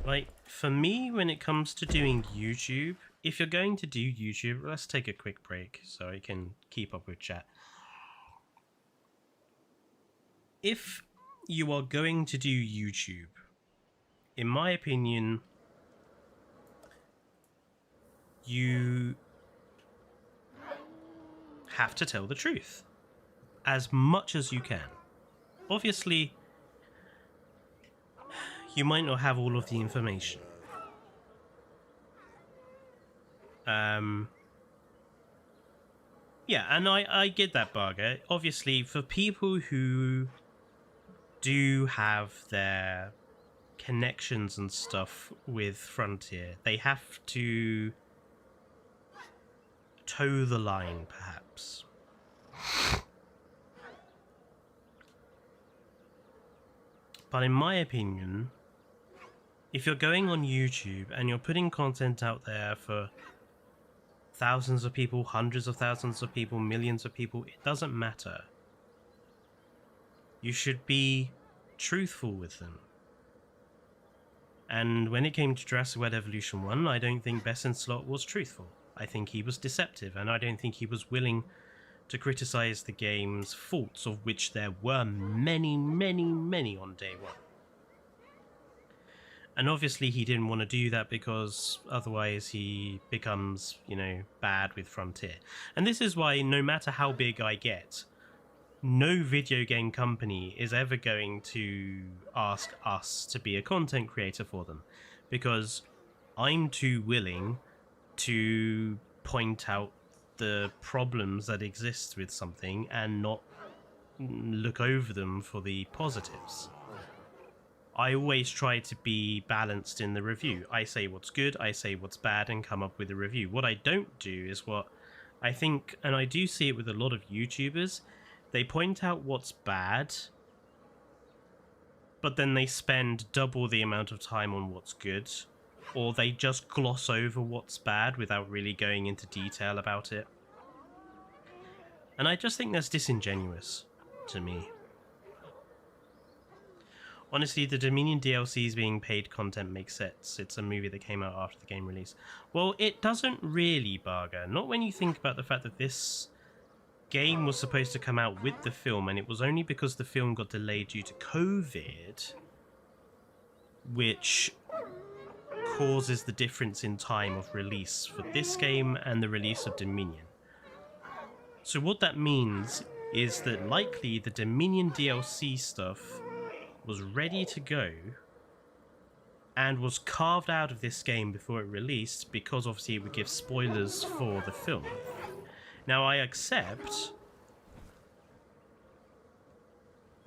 Speaker 1: Like, for me, when it comes to doing YouTube, if you're going to do YouTube, let's take a quick break so I can keep up with chat. If you are going to do YouTube, in my opinion, you have to tell the truth as much as you can. Obviously, you might not have all of the information. Yeah, and I get that, Barger. Obviously, for people who do have their connections and stuff with Frontier, they have to toe the line, perhaps. But in my opinion, if you're going on YouTube and you're putting content out there for thousands of people, hundreds of thousands of people, millions of people, it doesn't matter. You should be truthful with them. And when it came to Jurassic World Evolution 1, I don't think Besson Slot was truthful. I think he was deceptive, and I don't think he was willing to criticize the game's faults, of which there were many, many, many on day one. And obviously he didn't want to do that because otherwise he becomes, you know, bad with Frontier. And this is why no matter how big I get, no video game company is ever going to ask us to be a content creator for them, because I'm too willing to point out the problems that exist with something and not look over them for the positives. I always try to be balanced in the review. I say what's good, I say what's bad, and come up with a review. What I don't do is what I think, and I do see it with a lot of YouTubers, they point out what's bad, but then they spend double the amount of time on what's good, or they just gloss over what's bad without really going into detail about it. And I just think that's disingenuous to me. Honestly, the Dominion DLCs being paid content makes sense. It's a movie that came out after the game release. Well, it doesn't really, Barger. Not when you think about the fact that this game was supposed to come out with the film, and it was only because the film got delayed due to COVID, which causes the difference in time of release for this game and the release of Dominion. So what that means is that likely the Dominion DLC stuff was ready to go and was carved out of this game before it released, because obviously it would give spoilers for the film. Now, I accept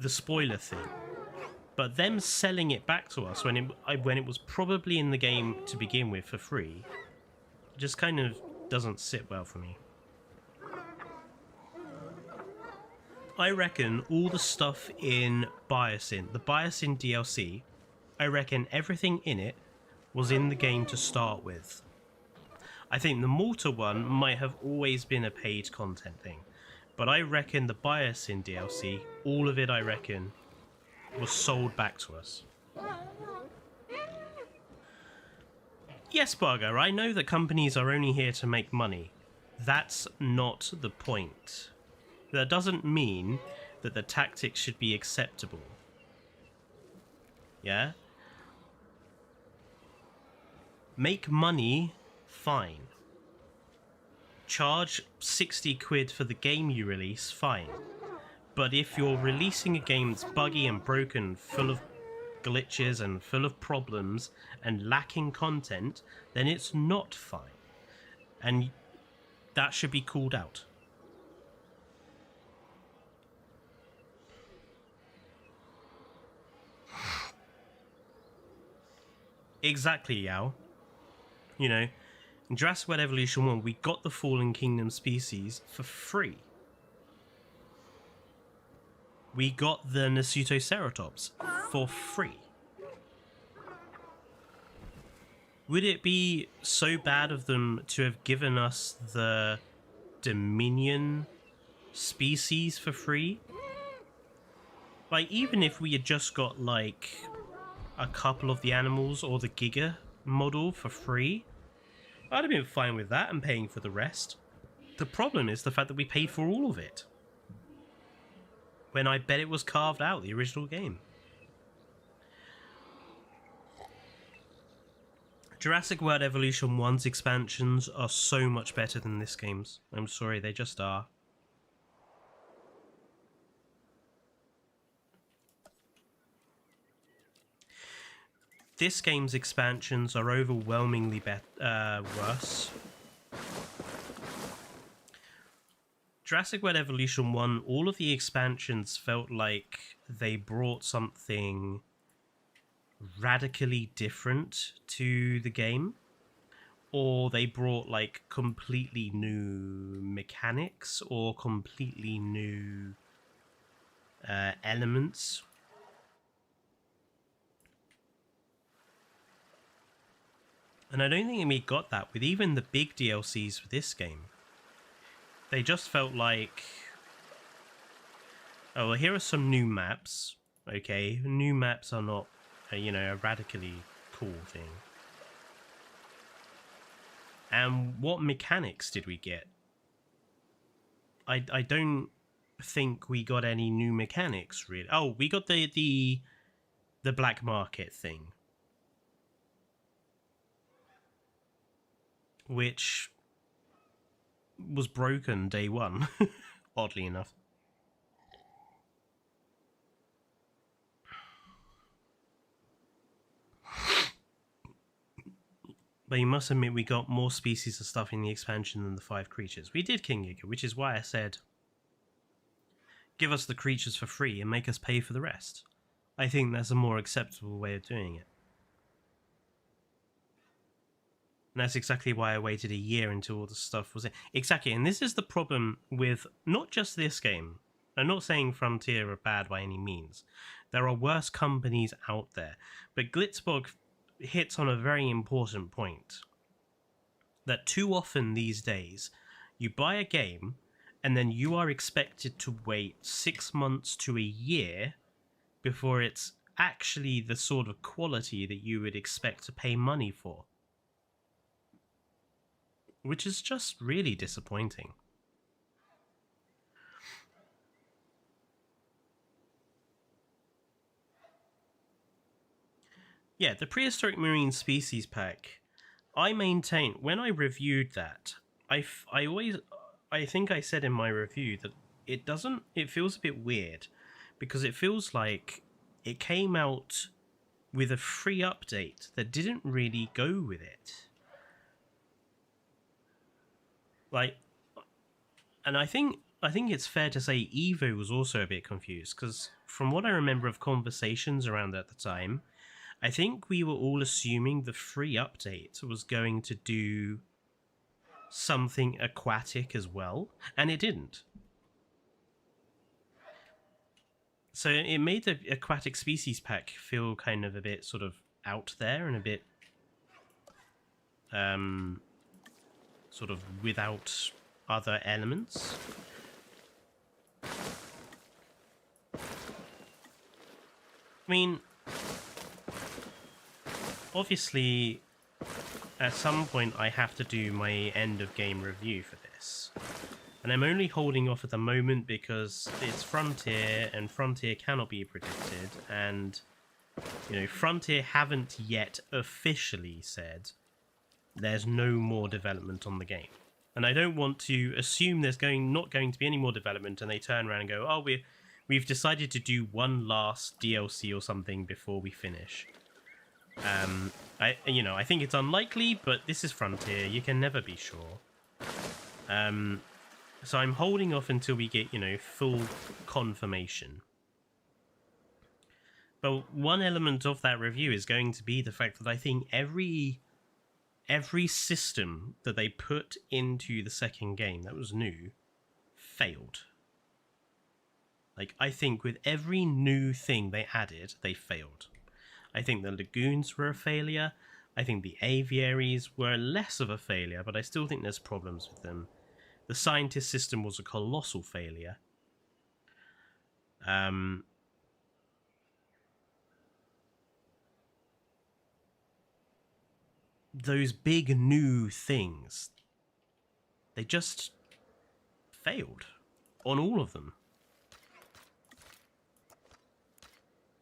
Speaker 1: the spoiler thing, but them selling it back to us when it was probably in the game to begin with for free just kind of doesn't sit well for me. I reckon all the stuff in Biosyn, the Biosyn DLC, I reckon everything in it was in the game to start with. I think the Malta one might have always been a paid content thing, but I reckon the Biosyn DLC, all of it I reckon, was sold back to us. Yes, Barger, I know that companies are only here to make money. That's not the point. That doesn't mean that the tactics should be acceptable. Yeah? Make money, fine. Charge 60 quid for the game you release, fine. But if you're releasing a game that's buggy and broken, full of glitches and full of problems and lacking content, then it's not fine. And that should be called out. Exactly, Yao. You know, in Jurassic World Evolution 1, we got the Fallen Kingdom species for free. We got the Nasutoceratops for free. Would it be so bad of them to have given us the Dominion species for free? Like, even if we had just got, like, a couple of the animals or the Giga model for free, I'd have been fine with that and paying for the rest. The problem is the fact that we paid for all of it, when I bet it was carved out, the original game. Jurassic World Evolution 1's expansions are so much better than this game's. I'm sorry, they just are. This game's expansions are overwhelmingly worse. Jurassic World Evolution 1, all of the expansions felt like they brought something radically different to the game, or they brought like completely new mechanics or completely new elements. And I don't think we got that with even the big DLCs for this game. They just felt like, oh, well, here are some new maps. Okay, new maps are not, you know, a radically cool thing. And what mechanics did we get? I don't think we got any new mechanics, really. Oh, we got the black market thing, which was broken day one, oddly enough. But you must admit we got more species of stuff in the expansion than the 5 creatures. We did, King Giga, which is why I said, give us the creatures for free and make us pay for the rest. I think that's a more acceptable way of doing it. And that's exactly why I waited a year until all the stuff was in. Exactly, and this is the problem with not just this game. I'm not saying Frontier are bad by any means. There are worse companies out there. But Glitzbog hits on a very important point. That too often these days, you buy a game, and then you are expected to wait 6 months to a year before it's actually the sort of quality that you would expect to pay money for. Which is just really disappointing. Yeah, the Prehistoric Marine Species Pack, I maintain, when I reviewed that, I think I said in my review that it feels a bit weird, because it feels like it came out with a free update that didn't really go with it. Like, and I think it's fair to say Evo was also a bit confused, because from what I remember of conversations around at the time, I think we were all assuming the free update was going to do something aquatic as well, and it didn't. So it made the aquatic species pack feel kind of a bit sort of out there and a bit sort of without other elements. I mean, obviously, at some point I have to do my end of game review for this. And I'm only holding off at the moment because it's Frontier, and Frontier cannot be predicted, and, you know, Frontier haven't yet officially said there's no more development on the game. And I don't want to assume there's not going to be any more development, and they turn around and go, oh, we've decided to do one last DLC or something before we finish. I think it's unlikely, but this is Frontier. You can never be sure. So I'm holding off until we get, you know, full confirmation. But one element of that review is going to be the fact that I think every system that they put into the second game that was new failed. Like, I think with every new thing they added, they failed. I think the lagoons were a failure. I think the aviaries were less of a failure, but I still think there's problems with them. The scientist system was a colossal failure. Those big new things, they just failed on all of them.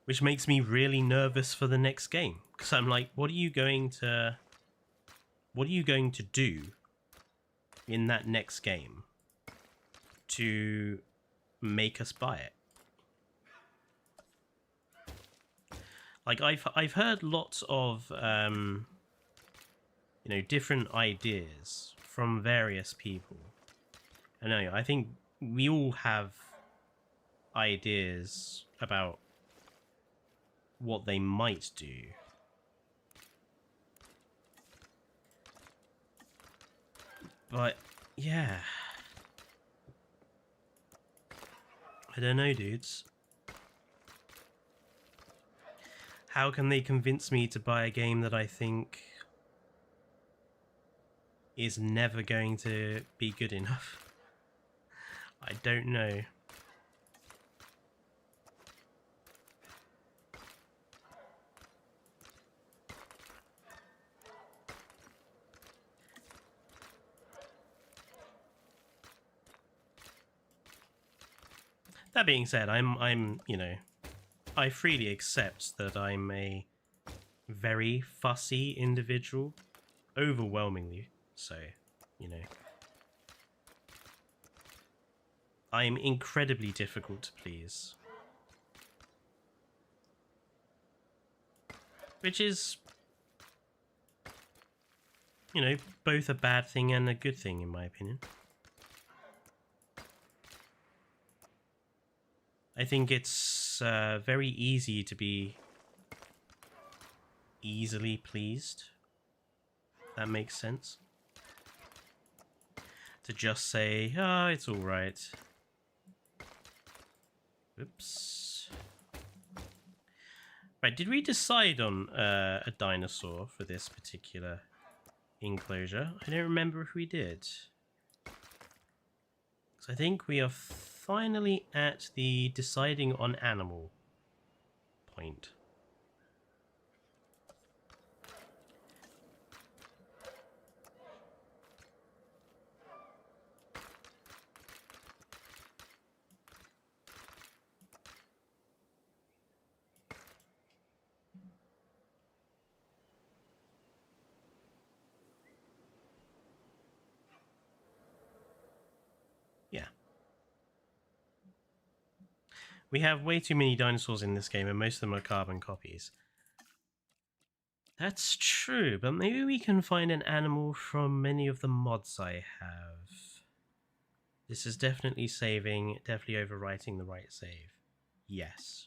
Speaker 1: Which makes me really nervous for the next game. Because I'm like, what are you going to do in that next game to make us buy it? Like, I've heard lots of different ideas from various people. And I think we all have ideas about what they might do. But yeah, I don't know, dudes. How can they convince me to buy a game that I think is never going to be good enough? I don't know. That being said, I'm I freely accept that I'm a very fussy individual, overwhelmingly so, I'm incredibly difficult to please. Which is, both a bad thing and a good thing, in my opinion. I think it's very easy to be easily pleased. That makes sense. To just say, oh, it's alright. Oops. Right, did we decide on a dinosaur for this particular enclosure? I don't remember if we did. So I think we are finally at the deciding on animal point. Yeah. We have way too many dinosaurs in this game, and most of them are carbon copies. That's true, but maybe we can find an animal from many of the mods I have. This is definitely saving, definitely overwriting the right save. Yes.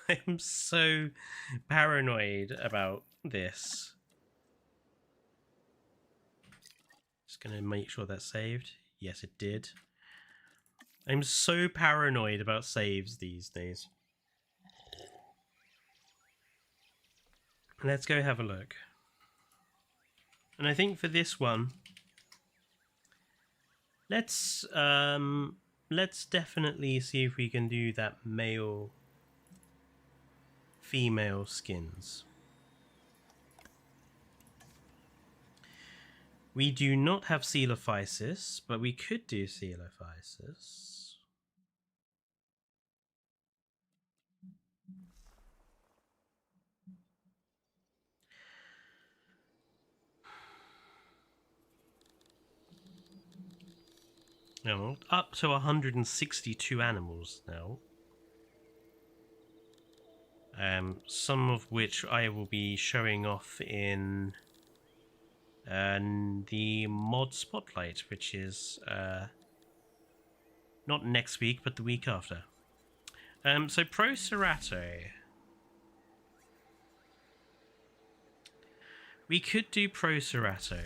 Speaker 1: I'm so paranoid about this. Just gonna make sure that's saved. Yes, it did. I'm so paranoid about saves these days. Let's go have a look. And I think for this one, let's definitely see if we can do that male female skins. We do not have Coelophysis, but we could do Coelophysis. No, up to 162 animals now. Some of which I will be showing off in the mod spotlight, which is not next week, but the week after. So Procerato. We could do Procerato.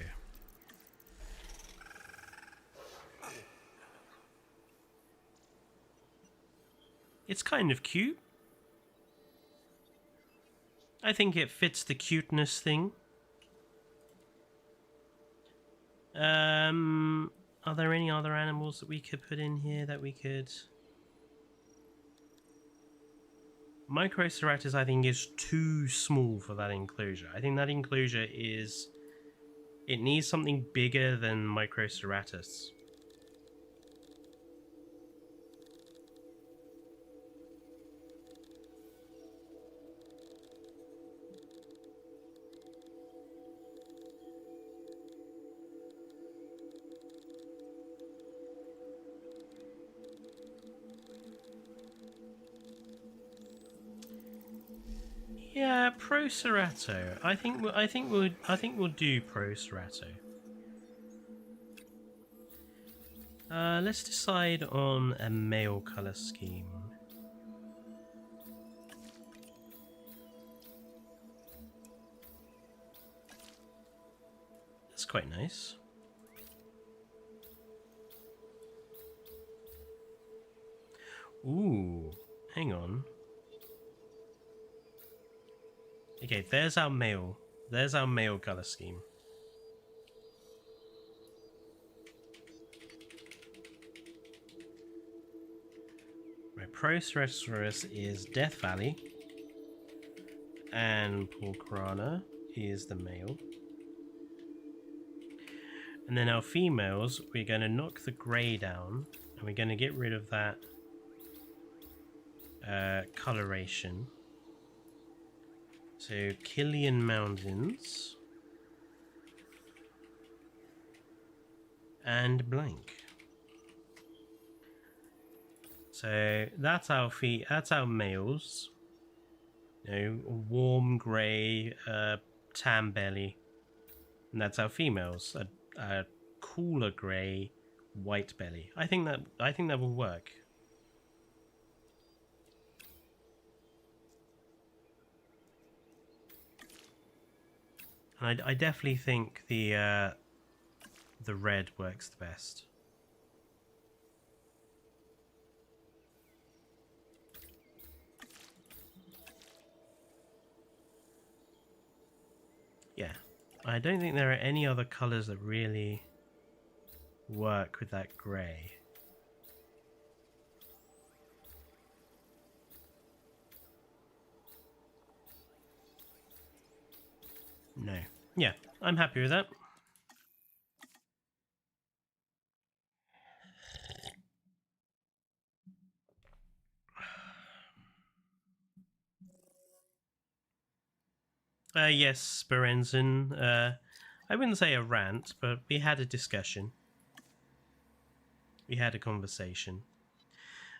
Speaker 1: It's kind of cute. I think it fits the cuteness thing. Are there any other animals that we could put in here that we could... Microceratus, I think, is too small for that enclosure. I think that enclosure is... It needs something bigger than Microceratus. Yeah, Procerato. I think we'll do Procerato. Let's decide on a male color scheme. That's quite nice. Ooh, hang on. Okay, there's our male. There's our male color scheme. Right, Proceratus is Death Valley, and Porkrana is the male. And then our females, we're going to knock the grey down, and we're going to get rid of that coloration. So, Killian Mountains and blank. So that's our that's our males. You know, warm grey, tan belly, and that's our females. A cooler grey, white belly. I think that will work. And I definitely think the red works the best. Yeah, I don't think there are any other colours that really work with that grey. No. Yeah, I'm happy with that. Yes, Berenzin. I wouldn't say a rant, but we had a discussion. We had a conversation.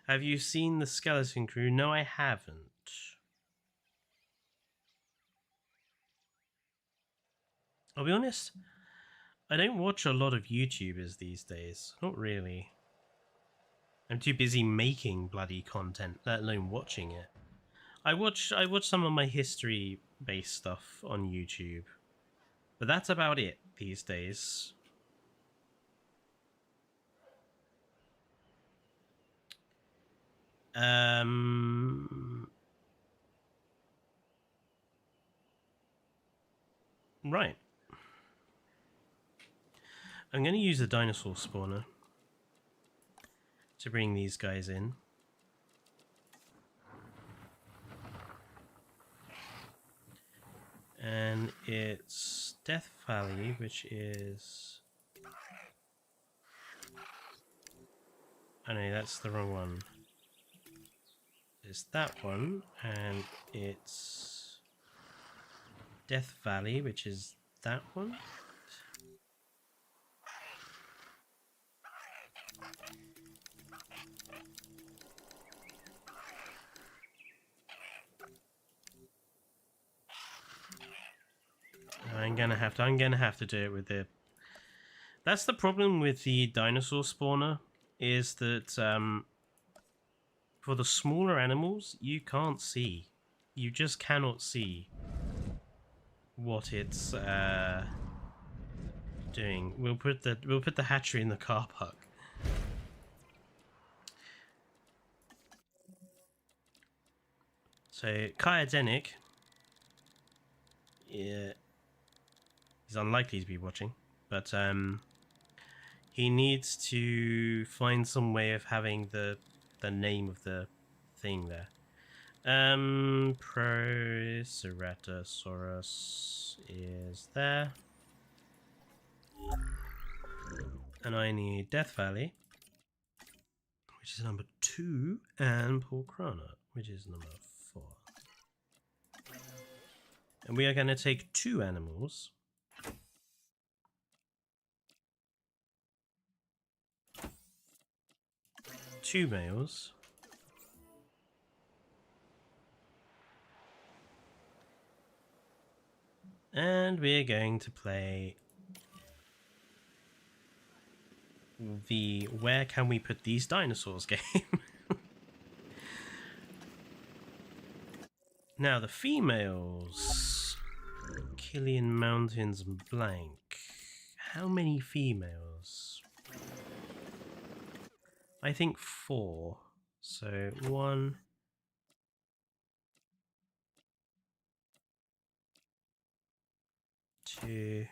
Speaker 1: Have you seen the Skeleton Crew? No, I haven't. I'll be honest, I don't watch a lot of YouTubers these days. Not really. I'm too busy making bloody content, let alone watching it. I watch some of my history-based stuff on YouTube, but that's about it these days. Right. I'm going to use the dinosaur spawner to bring these guys in. And it's Death Valley, which is... Oh no, that's the wrong one. It's that one, and it's Death Valley, which is that one. I'm gonna have to do it with it. That's the problem with the dinosaur spawner, is that for the smaller animals, you can't see. You just cannot see what it's doing. We'll put the hatchery in the car park. So Kyogenic, yeah, he's unlikely to be watching, but he needs to find some way of having the name of the thing there. Proceratosaurus is there. And I need Death Valley, which is number 2, and Porkrana, which is number 4. And we are going to take 2 animals. Two males. And we're going to play the where can we put these dinosaurs game. Now the females. Killian Mountains blank. How many females? I think 4. So 1, 2,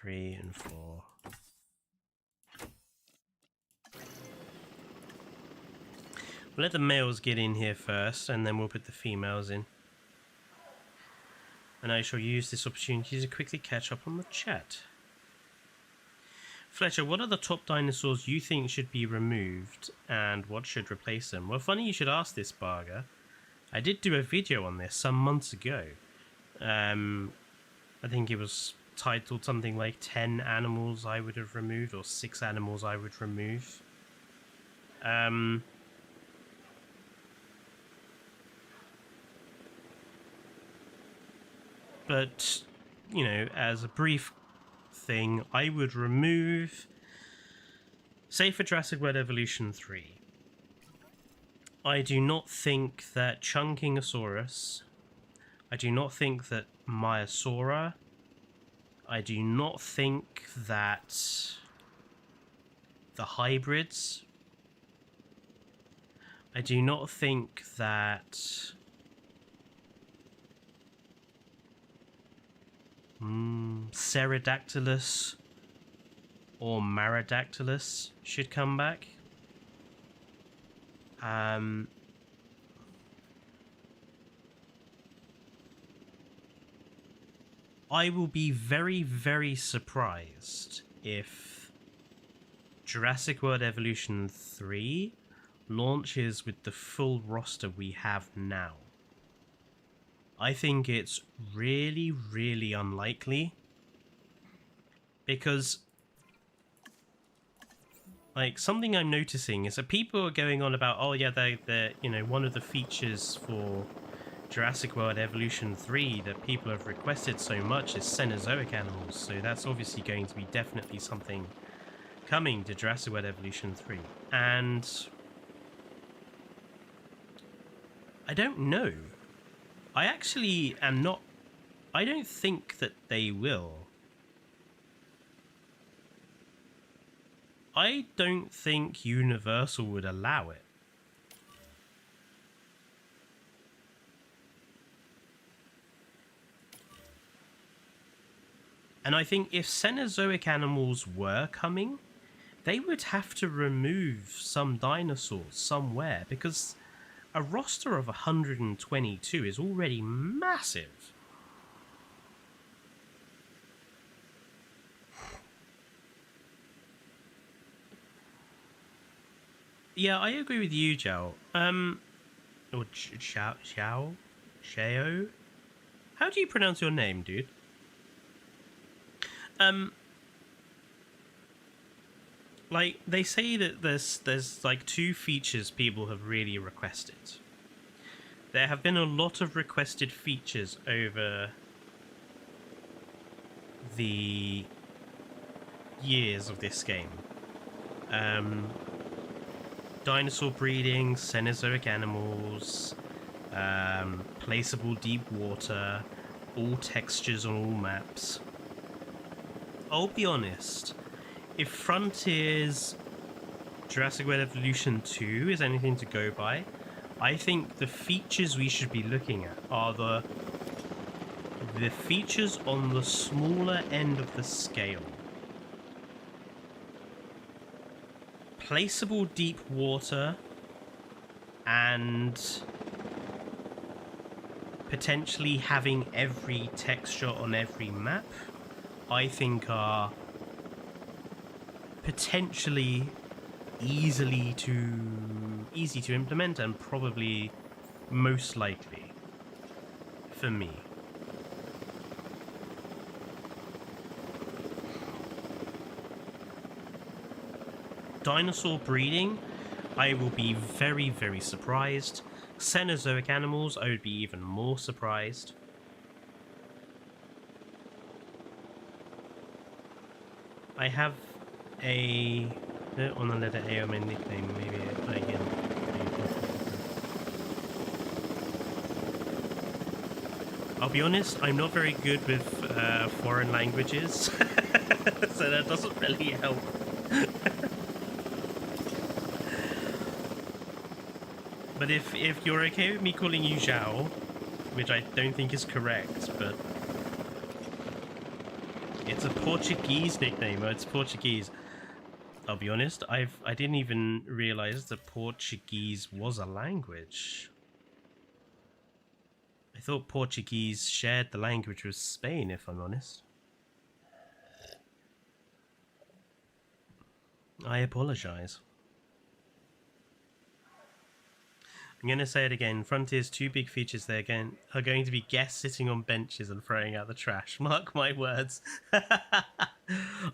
Speaker 1: 3 and 4. We'll let the males get in here first, and then we'll put the females in. And I shall use this opportunity to quickly catch up on the chat. Fletcher, what are the top dinosaurs you think should be removed, and what should replace them? Well, funny you should ask this, Barger. I did do a video on this some months ago. I think it was titled something like 10 animals I would have removed, or 6 animals I would remove. But, you know, as a brief thing, I would remove, say for Jurassic World Evolution 3, I do not think that Chunkingosaurus, I do not think that Maiasaura, I do not think that the hybrids, I do not think that Pterodactylus or Marodactylus should come back. I will be very, very surprised if Jurassic World Evolution 3 launches with the full roster we have now. I think it's really, really unlikely, because like something I'm noticing is that people are going on about, oh yeah, they're you know, one of the features for Jurassic World Evolution 3 that people have requested so much is Cenozoic animals, so that's obviously going to be definitely something coming to Jurassic World Evolution 3. And I don't know. I actually am not... I don't think that they will. I don't think Universal would allow it. And I think if Cenozoic animals were coming, they would have to remove some dinosaurs somewhere, because a roster of 122 is already massive. Yeah, I agree with you, Joe. Or Xiao? How do you pronounce your name, dude? Like, they say that there's like 2 features people have really requested. There have been a lot of requested features over the years of this game. Dinosaur breeding, Cenozoic animals, placeable deep water, all textures on all maps. I'll be honest, if Frontiers Jurassic World Evolution 2 is anything to go by, I think the features we should be looking at are the features on the smaller end of the scale. Placeable deep water and potentially having every texture on every map, I think are potentially easy to implement, and probably most likely for me. Dinosaur breeding, I will be very, very surprised. Cenozoic animals, I would be even more surprised. I have a note on the letter A on my nickname, maybe I can. I'll be honest, I'm not very good with foreign languages, so that doesn't really help. But if you're okay with me calling you Zhao, which I don't think is correct, but it's a Portuguese nickname, it's Portuguese. I'll be honest, I didn't even realize that Portuguese was a language. I thought Portuguese shared the language with Spain, if I'm honest. I apologize. I'm going to say it again. Frontier's 2 big features there again are going to be guests sitting on benches and throwing out the trash. Mark my words.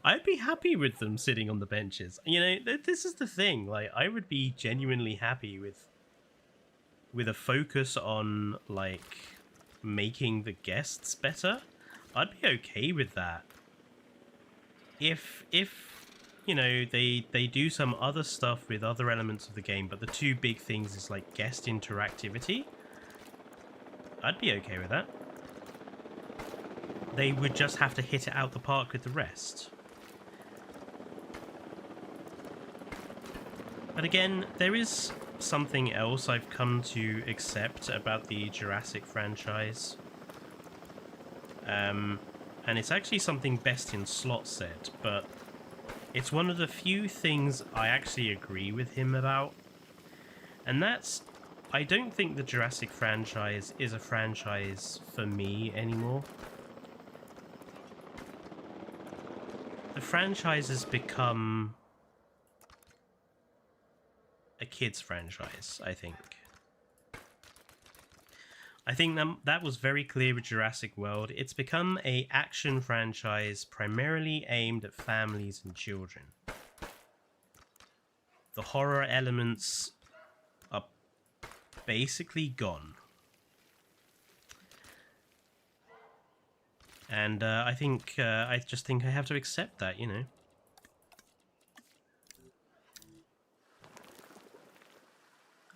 Speaker 1: I'd be happy with them sitting on the benches. You know, this is the thing. Like, I would be genuinely happy with a focus on, like, making the guests better. I'd be okay with that. If you know, they do some other stuff with other elements of the game, but the 2 big things is like guest interactivity, I'd be okay with that. They would just have to hit it out the park with the rest. But again, there is something else I've come to accept about the Jurassic franchise. And it's actually something Best in Slot said, but it's one of the few things I actually agree with him about. And that's, I don't think the Jurassic franchise is a franchise for me anymore. The franchise has become a kids franchise, I think. I think that was very clear with Jurassic World. It's become an action franchise primarily aimed at families and children. The horror elements are basically gone. And I just think I have to accept that, you know.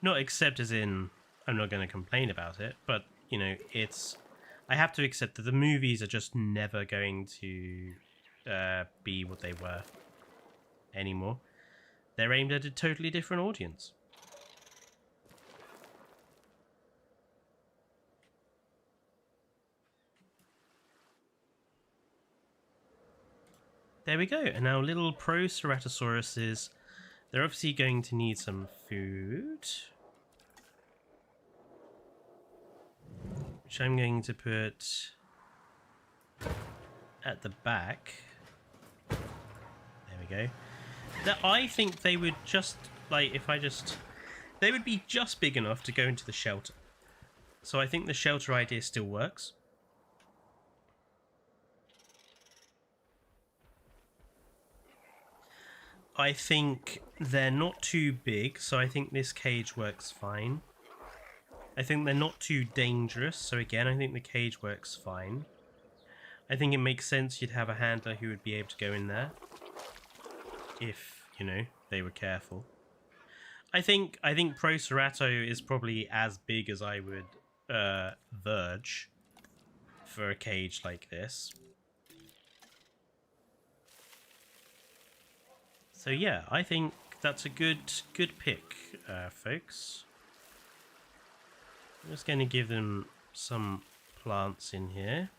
Speaker 1: Not accept as in I'm not going to complain about it, but, you know, I have to accept that the movies are just never going to be what they were anymore. they're aimed at a totally different audience. There we go. And our little Proceratosauruses, they're obviously going to need some food, which I'm going to put at the back. There we go. That I think they would just, like, they would be just big enough to go into the shelter. So I think the shelter idea still works. I think they're not too big, so I think this cage works fine. I think they're not too dangerous, so again, I think the cage works fine. I think it makes sense you'd have a handler who would be able to go in there. If, you know, they were careful. I think Procerato is probably as big as I would Verge for a cage like this. So yeah, I think that's a good pick, folks. I'm just going to give them some plants in here.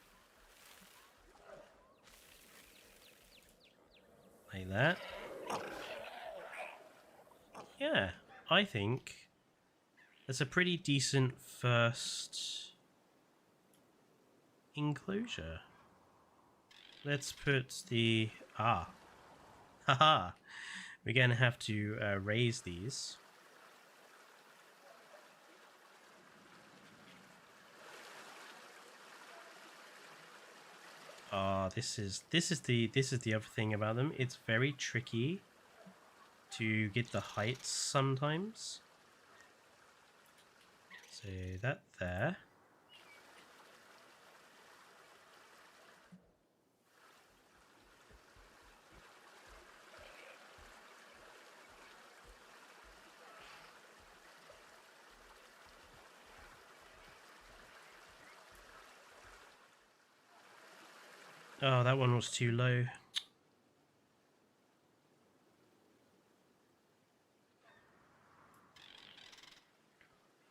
Speaker 1: Like that. Yeah, I think that's a pretty decent first enclosure. Let's put the... Haha! We're going to have to raise these. This is the other thing about them. It's very tricky to get the heights sometimes. So that there. Oh, that one was too low.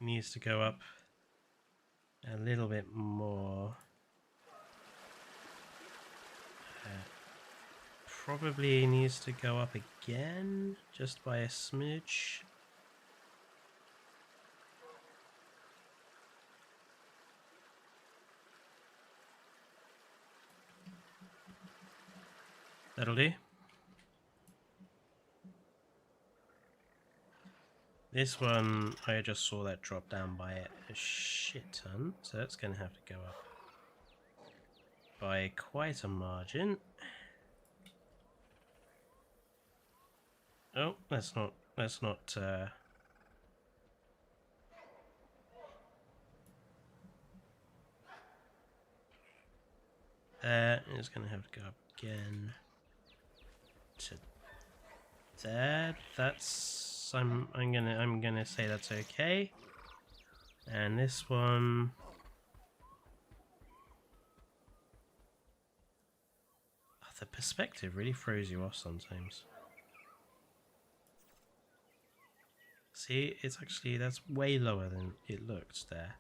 Speaker 1: Needs to go up a little bit more. Probably needs to go up again, just by a smidge. That'll do. This one, I just saw that drop down by a shit ton, so that's going to have to go up by quite a margin. Oh, that's not there. It's going to have to go up again to there. That's I'm gonna say that's okay. And this one, the perspective really throws you off sometimes. See, it's actually, that's way lower than it looked there.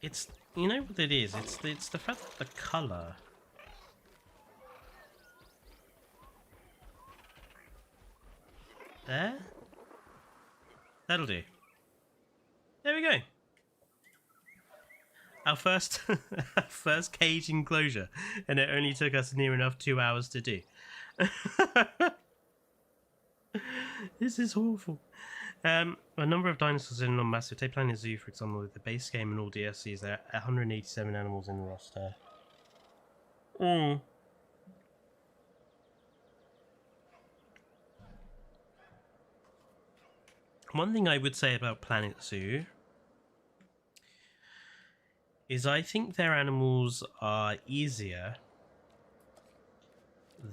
Speaker 1: It's, you know what it is? It's the fact that the colour. There? That'll do. There we go. Our first our first cage enclosure, and it only took us near enough 2 hours to do. This is awful. A number of dinosaurs in a massive Tape Planet Zoo, for example, with the base game and all DLCs, there are 187 animals in the roster. One thing I would say about Planet Zoo is I think their animals are easier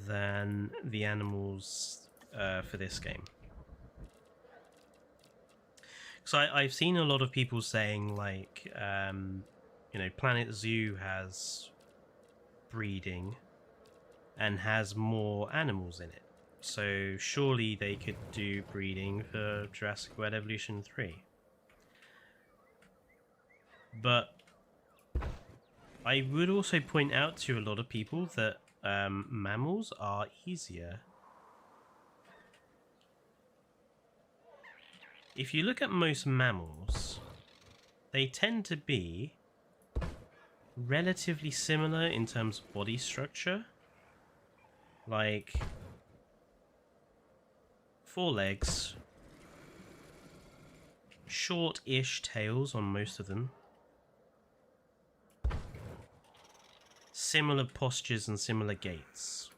Speaker 1: than the animals for this game. So I've seen a lot of people saying, like, you know, Planet Zoo has breeding and has more animals in it. So surely they could do breeding for Jurassic World Evolution 3. But I would also point out to a lot of people that mammals are easier. If you look at most mammals, they tend to be relatively similar in terms of body structure. Like 4 legs, short-ish tails on most of them, similar postures and similar gaits.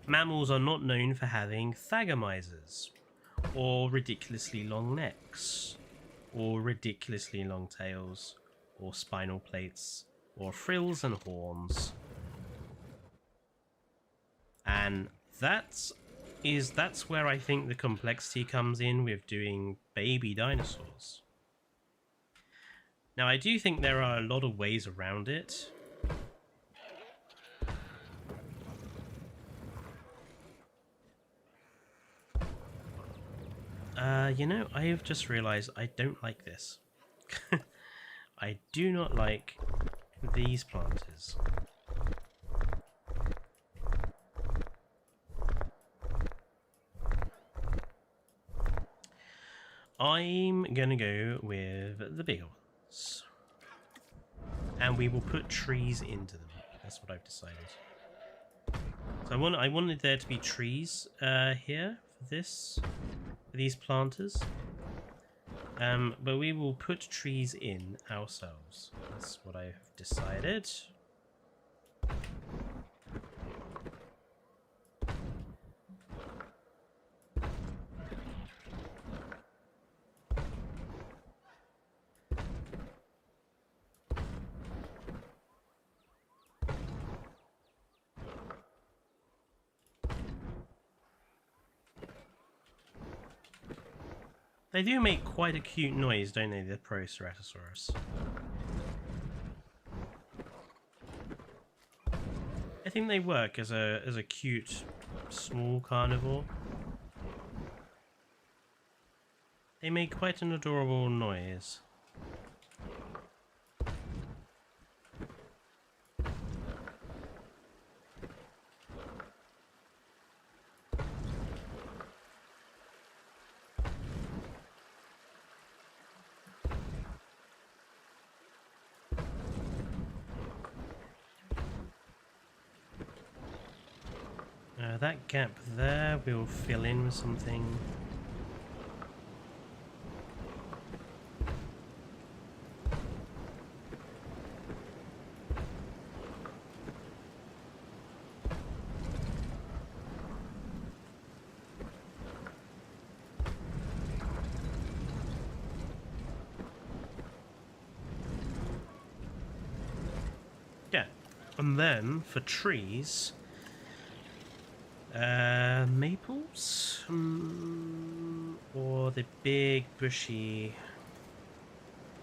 Speaker 1: Mammals are not known for having thagomisers, or ridiculously long necks, or ridiculously long tails, or spinal plates, or frills and horns. And that's where I think the complexity comes in with doing baby dinosaurs. Now, I do think there are a lot of ways around it. You know, I have just realized I don't like this. I do not like these planters. I'm gonna go with the bigger ones. And we will put trees into them. That's what I've decided. So I wanted there to be trees here for these planters. But we will put trees in ourselves. That's what I've decided. They do make quite a cute noise, don't they, the Proceratosaurus? I think they work as a cute small carnivore. They make quite an adorable noise. That gap there we'll fill in with something. Yeah, and then for trees, maples? Or the big bushy...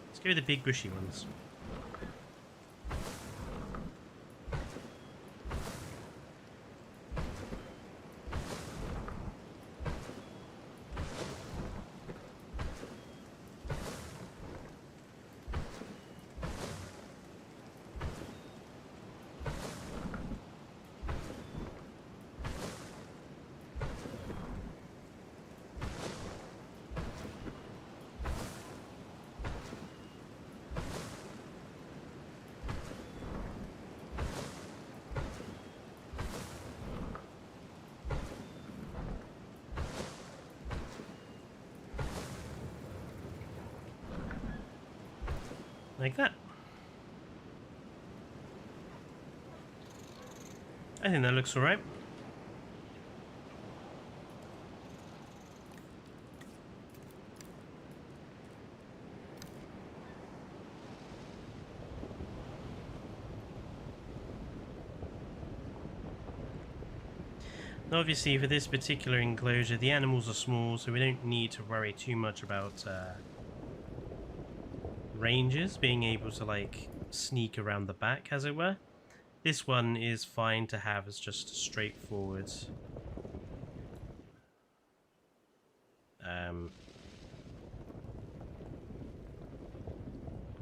Speaker 1: Let's go with the big bushy ones. Like that. I think that looks alright. Obviously, for this particular enclosure, the animals are small, so we don't need to worry too much about rangers being able to, like, sneak around the back, as it were. This one is fine to have as just a straightforward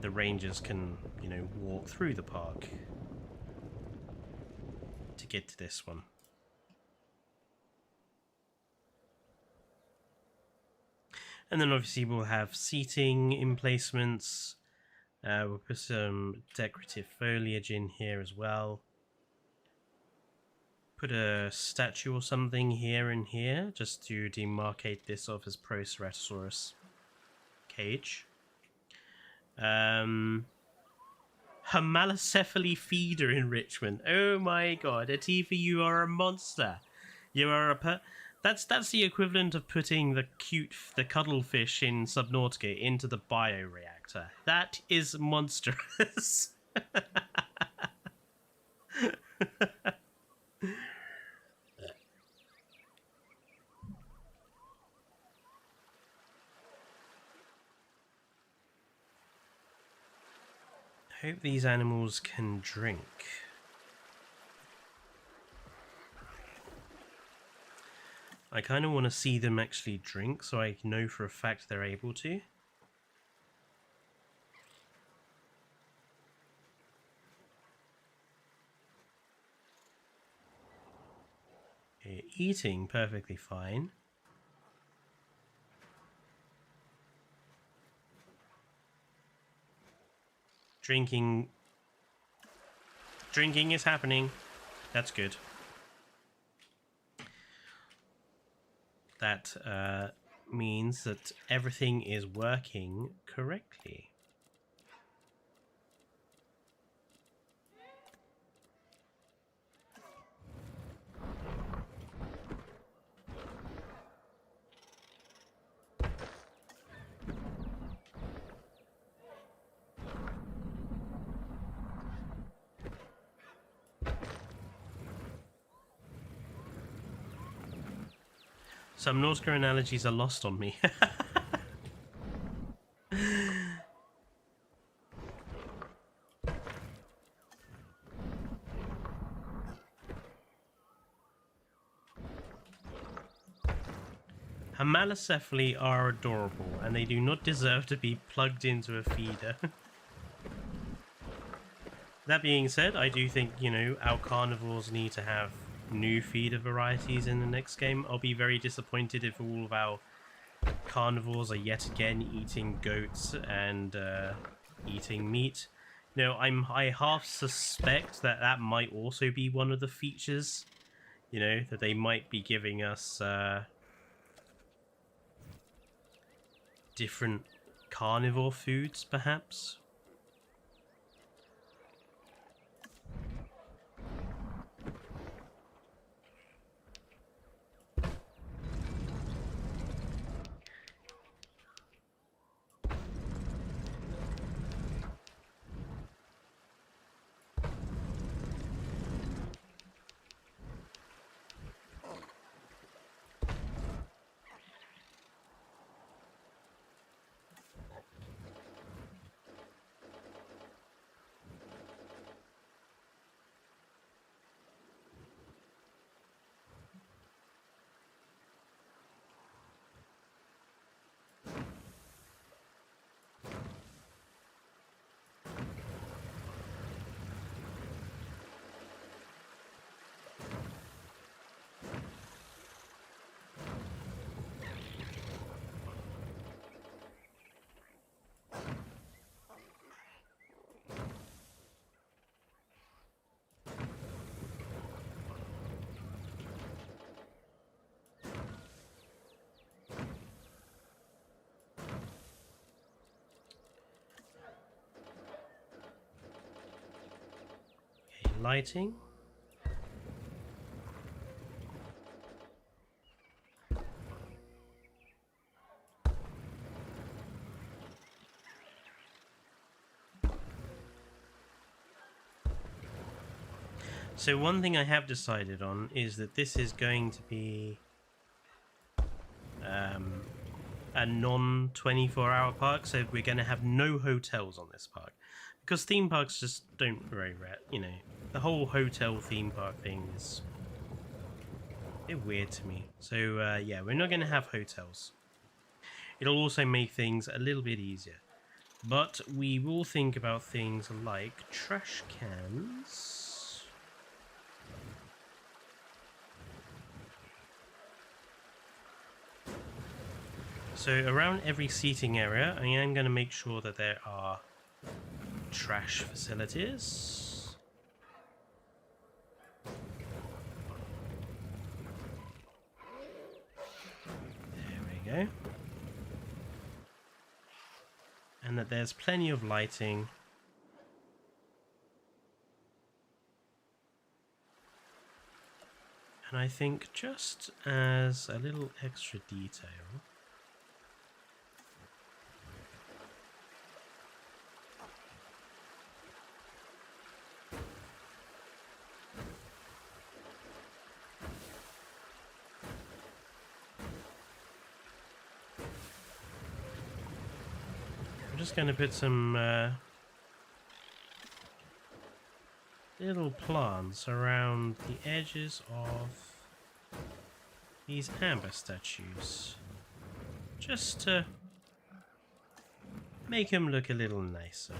Speaker 1: the rangers can, you know, walk through the park to get to this one. And then obviously we'll have seating emplacements. We'll put some decorative foliage in here as well. Put a statue or something here and here, just to demarcate this off as Proceratosaurus cage. Homalocephaly feeder enrichment. Oh my god, Atifa, you are a monster. You are a that's the equivalent of putting the cuttlefish in Subnautica into the bioreactor. That is monstrous. I hope these animals can drink. I kind of want to see them actually drink so I know for a fact they're able to. Okay, eating perfectly fine. Drinking is happening. That's good. That means that everything is working correctly. Some Nautical analogies are lost on me. Homalocephaly are adorable, and they do not deserve to be plugged into a feeder. That being said, I do think, you know, our carnivores need to have new feeder varieties in the next game. I'll be very disappointed if all of our carnivores are yet again eating goats and eating meat. No, I half suspect that that might also be one of the features, you know, that they might be giving us different carnivore foods, perhaps. Lighting. So one thing I have decided on is that this is going to be a non-24-hour park, so we're going to have no hotels on this park. Because theme parks just don't very you know, the whole hotel theme park thing is a bit weird to me. So yeah, we're not going to have hotels. It'll also make things a little bit easier. But we will think about things like trash cans. So around every seating area, I am going to make sure that there are trash facilities. There we go. And that there's plenty of lighting. And I think just as a little extra detail, I'm just going to put some little plants around the edges of these amber statues, just to make them look a little nicer.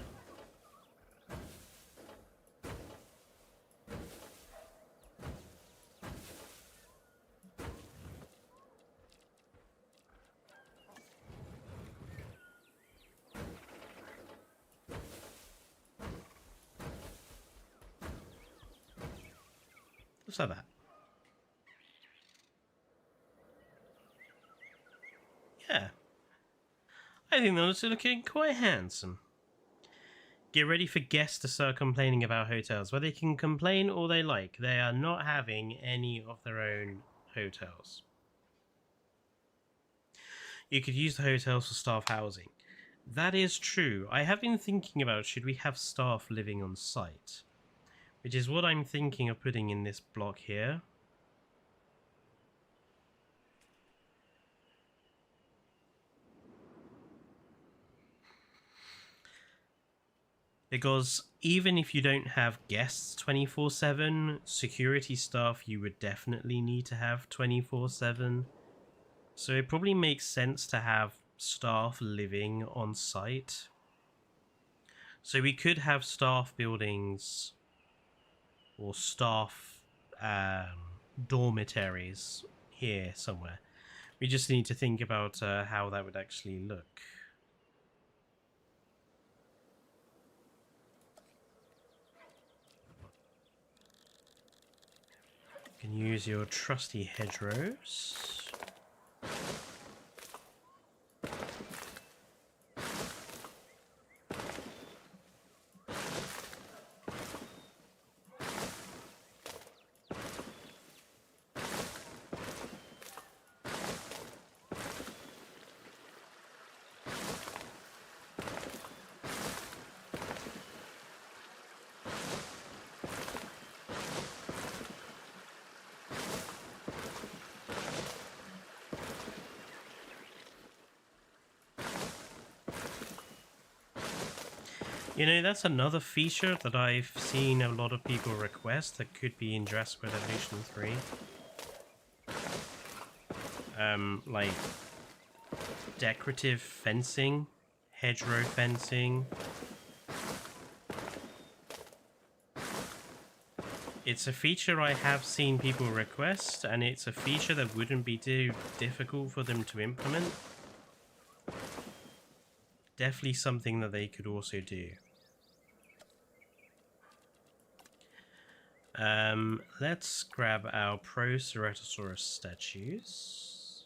Speaker 1: Just like that. Yeah. I think those are looking quite handsome. Get ready for guests to start complaining about hotels. Well, they can complain all they like. They are not having any of their own hotels. You could use the hotels for staff housing. That is true. I have been thinking about should we have staff living on site, which is what I'm thinking of putting in this block here. Because even if you don't have guests 24/7, security staff you would definitely need to have 24/7. So it probably makes sense to have staff living on site. So we could have staff buildings or staff dormitories here somewhere. We just need to think about how that would actually look. You can use your trusty hedgerows. You know, that's another feature that I've seen a lot of people request that could be in Jurassic World Evolution 3. Like decorative fencing, hedgerow fencing. It's a feature I have seen people request, and it's a feature that wouldn't be too difficult for them to implement. Definitely something that they could also do. Let's grab our Proceratosaurus statues.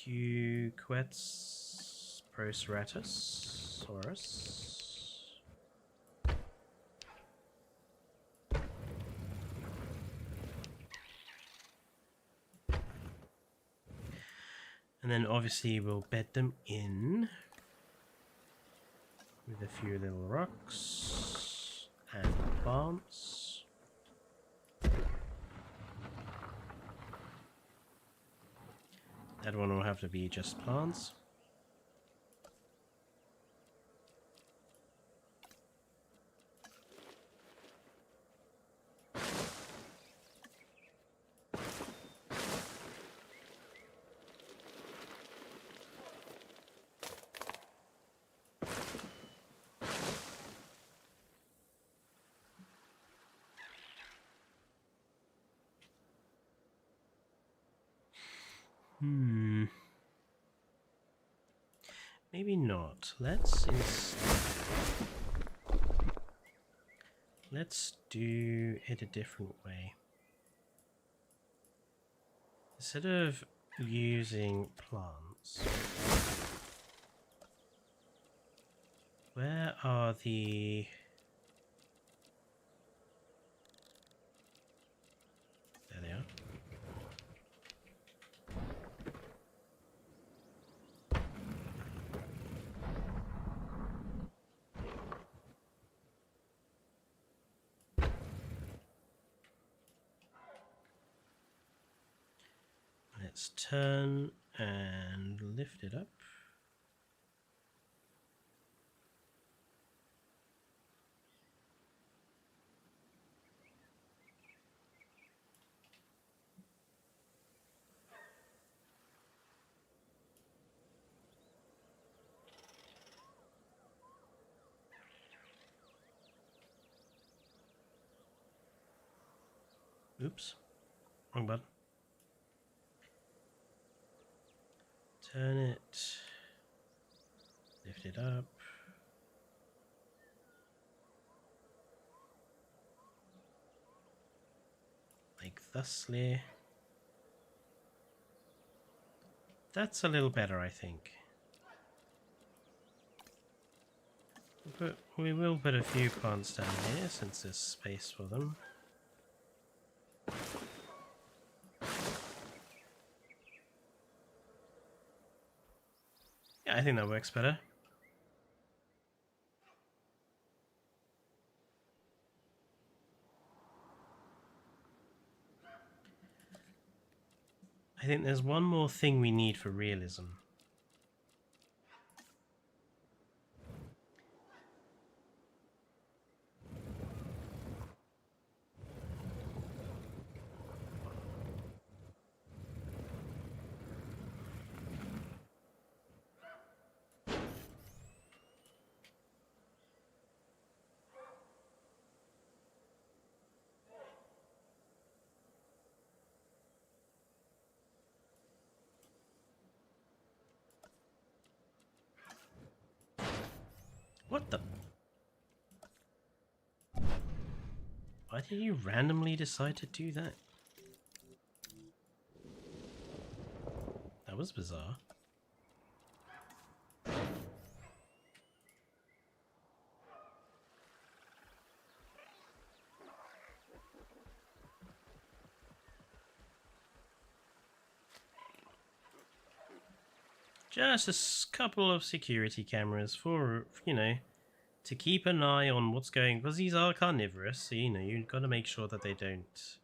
Speaker 1: Quetz Proceratosaurus. And then obviously we'll bed them in with a few little rocks and plants. That one will have to be just plants. Maybe not. Let's do it a different way. Instead of using plants, where are the... There they are. Let's turn and lift it up. Oops, wrong button. Turn it, lift it up. Like thusly. That's a little better, I think. But we will put a few plants down here since there's space for them. Yeah, I think that works better. I think there's one more thing we need for realism. What the? Why did you randomly decide to do that? That was bizarre. Just a couple of security cameras for, you know, to keep an eye on what's going, because these are carnivorous, so, you know, you've got to make sure that they don't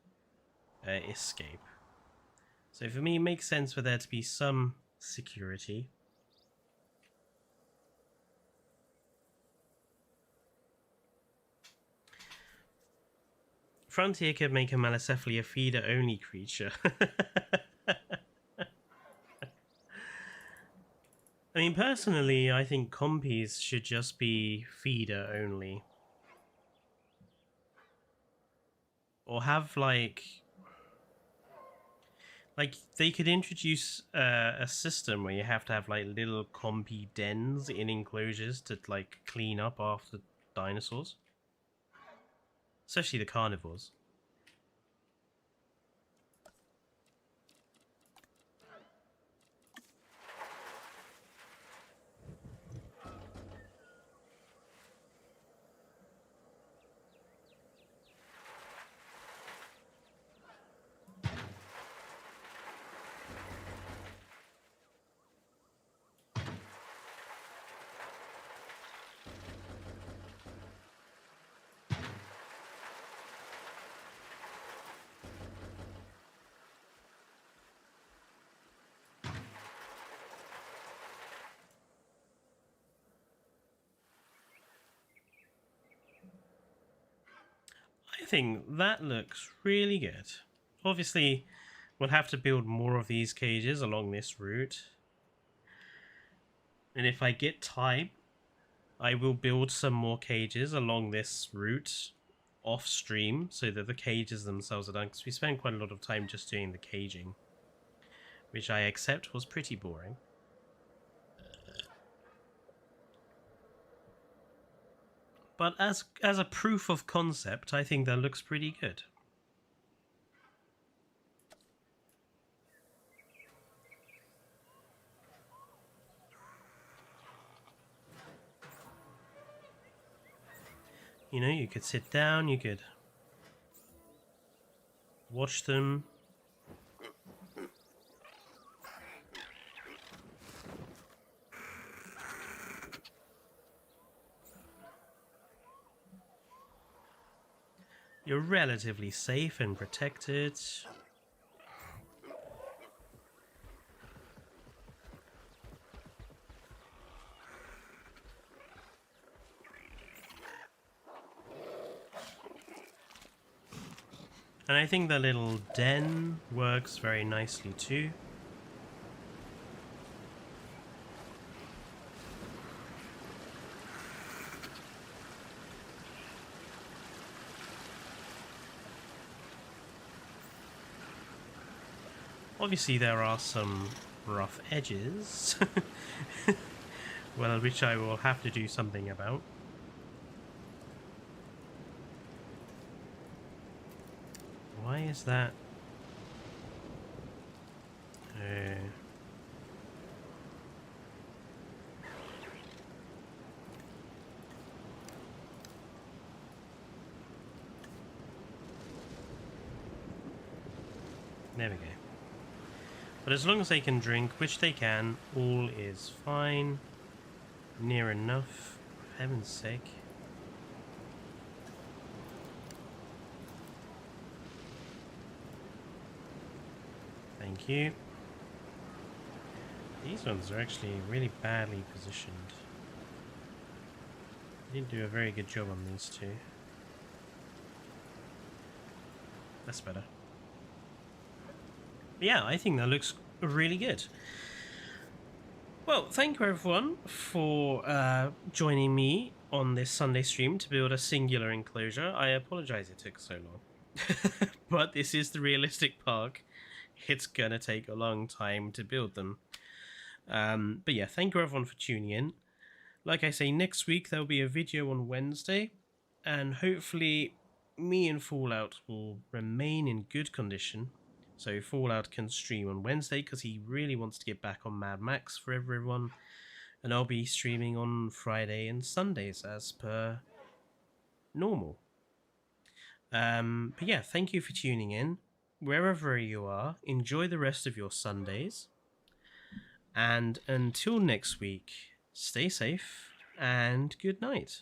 Speaker 1: escape. So for me, it makes sense for there to be some security. Frontier could make a Malacephaly a feeder-only creature. I mean, personally, I think compies should just be feeder only. Or have, like they could introduce a system where you have to have, like, little compy dens in enclosures to, like, clean up after dinosaurs. Especially the carnivores. think that looks really good. Obviously, we'll have to build more of these cages along this route. And if I get time, I will build some more cages along this route off stream so that the cages themselves are done, because we spent quite a lot of time just doing the caging, which I accept was pretty boring. But as a proof of concept, I think that looks pretty good. You know, you could sit down, you could watch them. You're relatively safe and protected. And I think the little den works very nicely too. Obviously there are some rough edges, well, which I will have to do something about. Why is that? There we go. But as long as they can drink, which they can, all is fine. Near enough, for heaven's sake. Thank you. These ones are actually really badly positioned. I didn't do a very good job on these two. That's better. Yeah, I think that looks really good. Well, thank you everyone for joining me on this Sunday stream to build a singular enclosure. I apologize it took so long. But this is the realistic park. It's gonna take a long time to build them. But yeah, thank you everyone for tuning in. Like I say, next week there'll be a video on Wednesday, and hopefully me and Fallout will remain in good condition. So Fallout can stream on Wednesday because he really wants to get back on Mad Max for everyone. And I'll be streaming on Friday and Sundays as per normal. But yeah, thank you for tuning in. Wherever you are, enjoy the rest of your Sundays. And until next week, stay safe and good night.